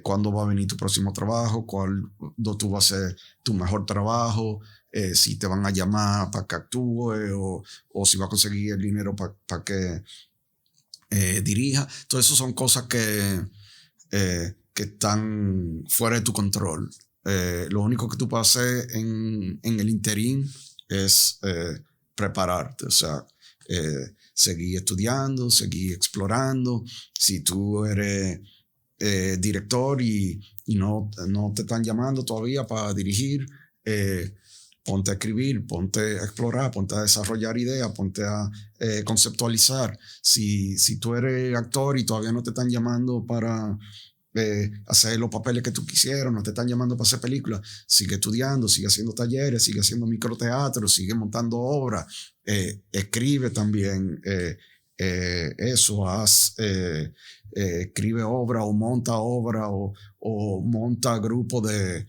¿cuándo va a venir tu próximo trabajo? ¿Cuándo tú vas a hacer tu mejor trabajo? Si te van a llamar para que actúe o si va a conseguir el dinero para que dirija. Todo eso son cosas que están fuera de tu control. Lo único que tú puedes hacer en el interín es prepararte. O sea, seguir estudiando, seguir explorando. Si tú eres director y no te están llamando todavía para dirigir, ponte a escribir, ponte a explorar, ponte a desarrollar ideas, ponte a conceptualizar. Si tú eres actor y todavía no te están llamando para hacer los papeles que tú quisieras, no te están llamando para hacer películas, sigue estudiando, sigue haciendo talleres, sigue haciendo microteatro, sigue montando obras, escribe también eso, escribe obra o monta obra o monta grupo de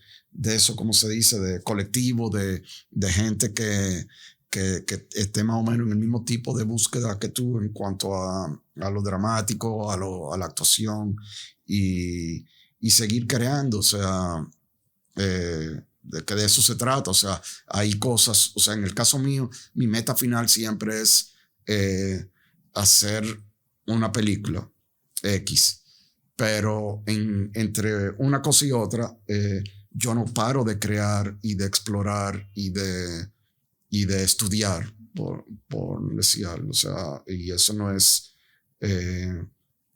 eso, como se dice, de colectivo, de gente que esté más o menos en el mismo tipo de búsqueda que tú en cuanto a lo dramático, a la actuación y seguir creando. O sea, que de eso se trata. O sea, hay cosas, o sea, en el caso mío, mi meta final siempre es hacer una película X, pero entre una cosa y otra, yo no paro de crear y de explorar y de estudiar, por decir algo. O sea, y eso no es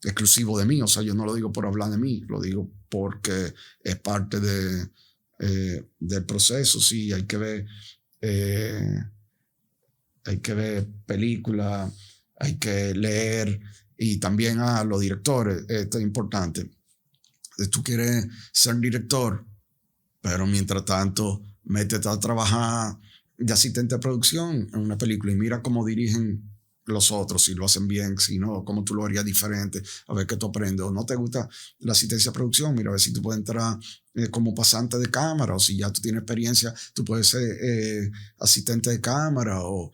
exclusivo de mí. O sea, yo no lo digo por hablar de mí, lo digo porque es parte del proceso. Sí, hay que ver películas, hay que leer, y también a los directores. Esto es importante. Tú quieres ser director, pero mientras tanto métete a trabajar de asistente de producción en una película y mira cómo dirigen los otros, si lo hacen bien, si no, cómo tú lo harías diferente, a ver qué tú aprendes. O no te gusta la asistencia de producción, mira a ver si tú puedes entrar como pasante de cámara, o si ya tú tienes experiencia, tú puedes ser asistente de cámara o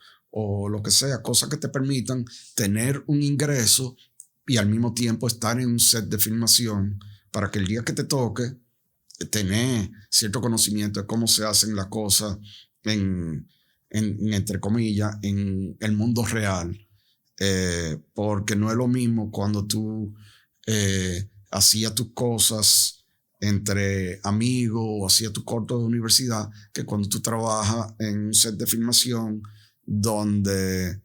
lo que sea, cosas que te permitan tener un ingreso y al mismo tiempo estar en un set de filmación para que el día que te toque tener cierto conocimiento de cómo se hacen las cosas entre comillas, en el mundo real. Porque no es lo mismo cuando tú hacías tus cosas entre amigos o hacías tu corto de universidad, que cuando tú trabajas en un set de filmación donde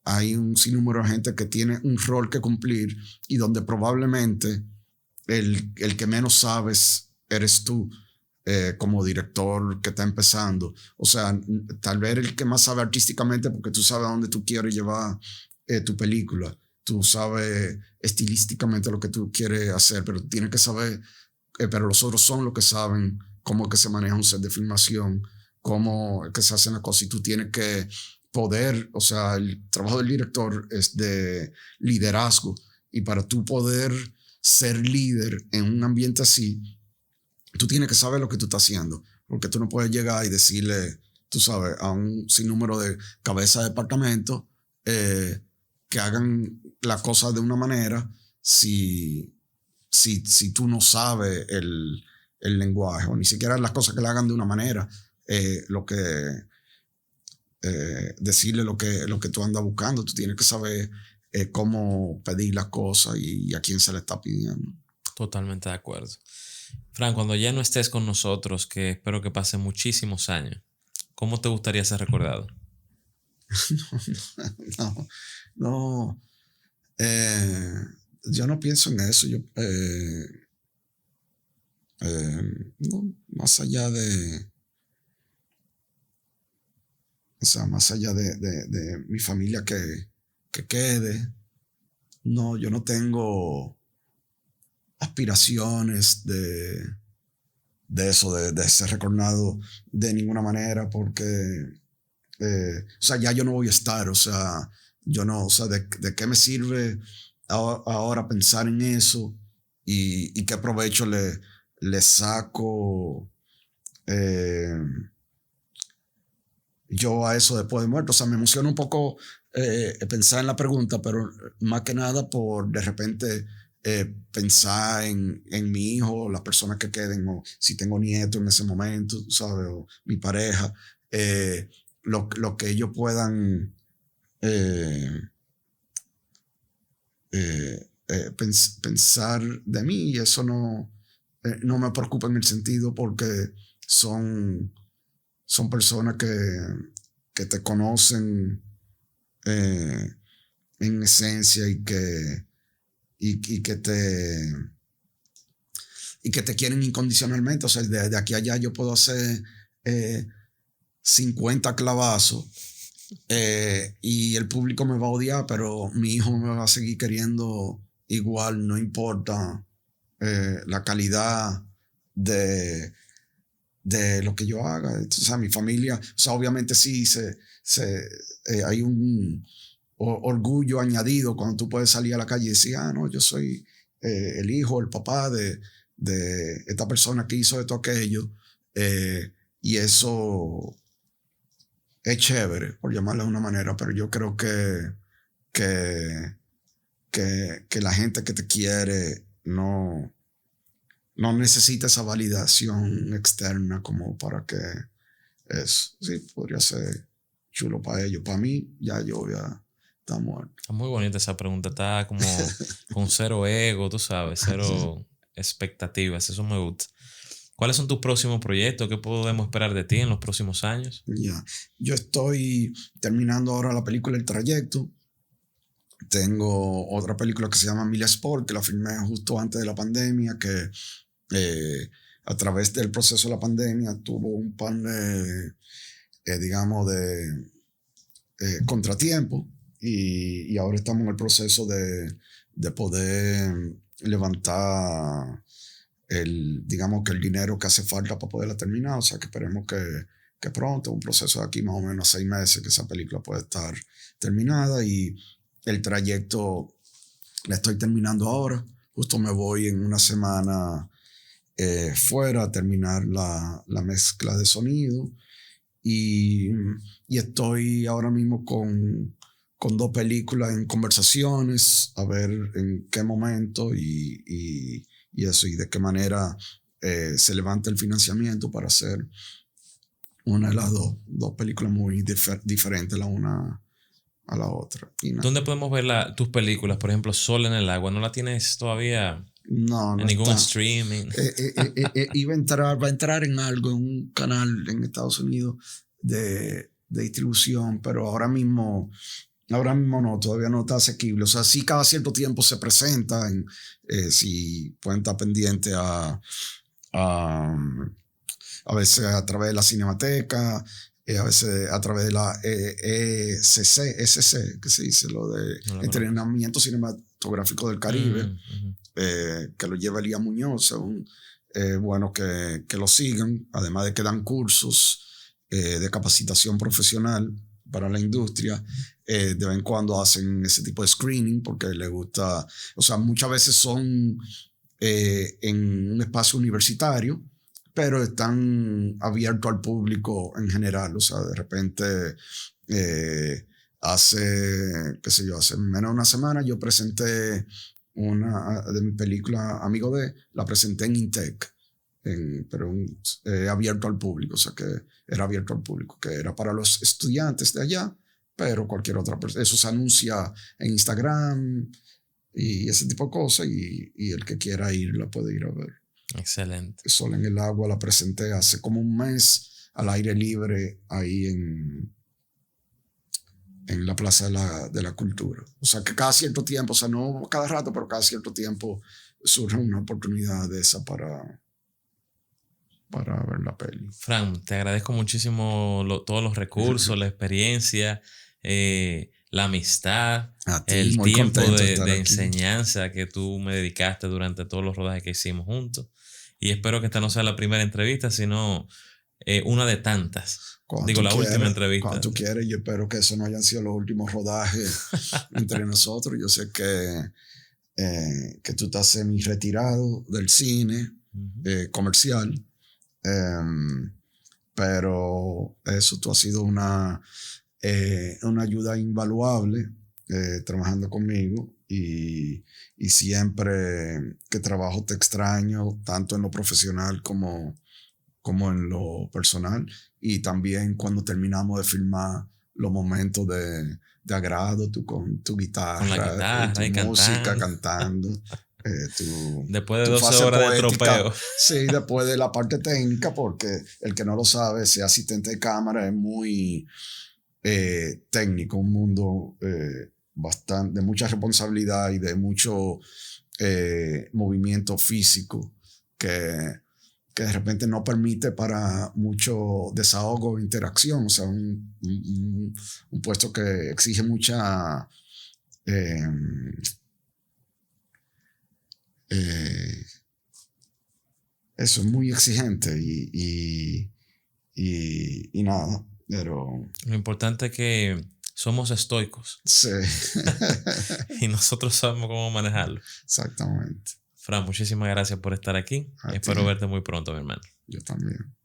hay un sinnúmero de gente que tiene un rol que cumplir y donde probablemente el que menos sabes eres tú. Como director que está empezando. O sea, tal vez el que más sabe artísticamente porque tú sabes a dónde tú quieres llevar tu película. Tú sabes estilísticamente lo que tú quieres hacer, pero tienes que saber, pero los otros son los que saben cómo es que se maneja un set de filmación, cómo es que se hacen las cosas, y tú tienes que poder, o sea, el trabajo del director es de liderazgo, y para tú poder ser líder en un ambiente así, tú tienes que saber lo que tú estás haciendo, porque tú no puedes llegar y decirle, tú sabes, a un sinnúmero de cabezas de departamento que hagan las cosas de una manera si si tú no sabes el lenguaje, o ni siquiera las cosas que le hagan de una manera, decirle lo que tú andas buscando. Tú tienes que saber cómo pedir las cosas y a quién se le está pidiendo. Totalmente de acuerdo. Fran, cuando ya no estés con nosotros, que espero que pasen muchísimos años, ¿cómo te gustaría ser recordado? No. Yo no pienso en eso. No, más allá de... O sea, más allá de mi familia que quede. No, yo no tengo aspiraciones de eso, de ser recordado de ninguna manera, porque, o sea, ya yo no voy a estar, o sea, yo no, o sea, ¿de qué me sirve ahora pensar en eso y qué provecho le saco yo a eso después de muerto? O sea, me emociona un poco pensar en la pregunta, pero más que nada por de repente pensar en mi hijo, las personas que queden, o si tengo nietos en ese momento, ¿sabes? O mi pareja, lo que ellos puedan pensar de mí, y eso no me preocupa en el sentido porque son personas que te conocen en esencia y que te quieren incondicionalmente. O sea, de aquí a allá yo puedo hacer 50 clavazos y el público me va a odiar, pero mi hijo me va a seguir queriendo igual, no importa la calidad de lo que yo haga. Entonces, o sea, mi familia, o sea, obviamente sí hay un orgullo añadido cuando tú puedes salir a la calle y decir, no, yo soy el hijo, el papá de esta persona que hizo esto, aquello, y eso es chévere, por llamarlo de una manera, pero yo creo que la gente que te quiere no necesita esa validación externa como para que eso, sí, podría ser chulo para ellos. Para mí, ya yo ya está muerto. Está muy bonita esa pregunta. Está como con cero ego, tú sabes, cero expectativas. Eso me gusta. ¿Cuáles son tus próximos proyectos? ¿Qué podemos esperar de ti en los próximos años? Ya, yo estoy terminando ahora la película El Trayecto. Tengo otra película que se llama Mila Sport, que la filmé justo antes de la pandemia, que a través del proceso de la pandemia tuvo un par de, digamos, de contratiempos, y ahora estamos en el proceso de poder levantar digamos que el dinero que hace falta para poderla terminar. O sea, que esperemos que pronto, un proceso de aquí más o menos 6 meses, que esa película puede estar terminada. Y El Trayecto la estoy terminando ahora. Justo me voy en una semana fuera a terminar la mezcla de sonido. Y estoy ahora mismo con 2 películas en conversaciones, a ver en qué momento y eso, y de qué manera se levanta el financiamiento para hacer una de las dos películas muy diferentes la una a la otra. ¿Dónde podemos ver tus películas? Por ejemplo, Sol en el agua. ¿No la tienes todavía no en ningún está. streaming? Va a entrar en algo, en un canal en Estados Unidos de distribución, pero ahora mismo no, todavía no está asequible. O sea, sí, cada cierto tiempo se presenta, si pueden estar pendientes a veces a través de la Cinemateca, a veces a través de la SC, que se dice, lo de Entrenamiento Cinematográfico del Caribe, que lo lleva Elías Muñoz. Bueno que lo sigan, además de que dan cursos de capacitación profesional para la industria. De vez en cuando hacen ese tipo de screening porque les gusta. O sea, muchas veces son en un espacio universitario, pero están abiertos al público en general. O sea, de repente hace menos de una semana yo presenté una de mi película Amigo de, la presenté en Intec, pero abierto al público, o sea que era abierto al público, que era para los estudiantes de allá, pero cualquier otra persona. Eso se anuncia en Instagram y ese tipo de cosas, y el que quiera ir la puede ir a ver. Excelente. Sol en el agua la presenté hace como un mes al aire libre ahí en la Plaza de la Cultura. O sea que cada cierto tiempo, o sea no cada rato, pero cada cierto tiempo surge una oportunidad de esa para ver la peli. Fran, te agradezco muchísimo todos los recursos, la experiencia, la amistad, el tiempo de enseñanza que tú me dedicaste durante todos los rodajes que hicimos juntos. Y espero que esta no sea la primera entrevista, sino una de tantas. Última entrevista. Cuando tú quieres, yo espero que eso no hayan sido los últimos rodajes entre nosotros. Yo sé que tú estás semi-retirado del cine comercial, pero eso, tú has sido una ayuda invaluable trabajando conmigo, y siempre que trabajo te extraño, tanto en lo profesional como en lo personal, y también cuando terminamos de filmar los momentos de agrado, tú con tu guitarra, con la guitarra y tu música cantando. Después de 12 horas de tropeo. Sí, después de la parte técnica, porque el que no lo sabe, ser asistente de cámara es muy técnico, un mundo de mucha responsabilidad y de mucho movimiento físico que de repente no permite para mucho desahogo o interacción. O sea, un puesto que exige mucha eso es muy exigente y nada, pero lo importante es que somos estoicos. Sí. Y nosotros sabemos cómo manejarlo. Exactamente. Fran, muchísimas gracias por estar aquí. Espero verte muy pronto, mi hermano. Yo también.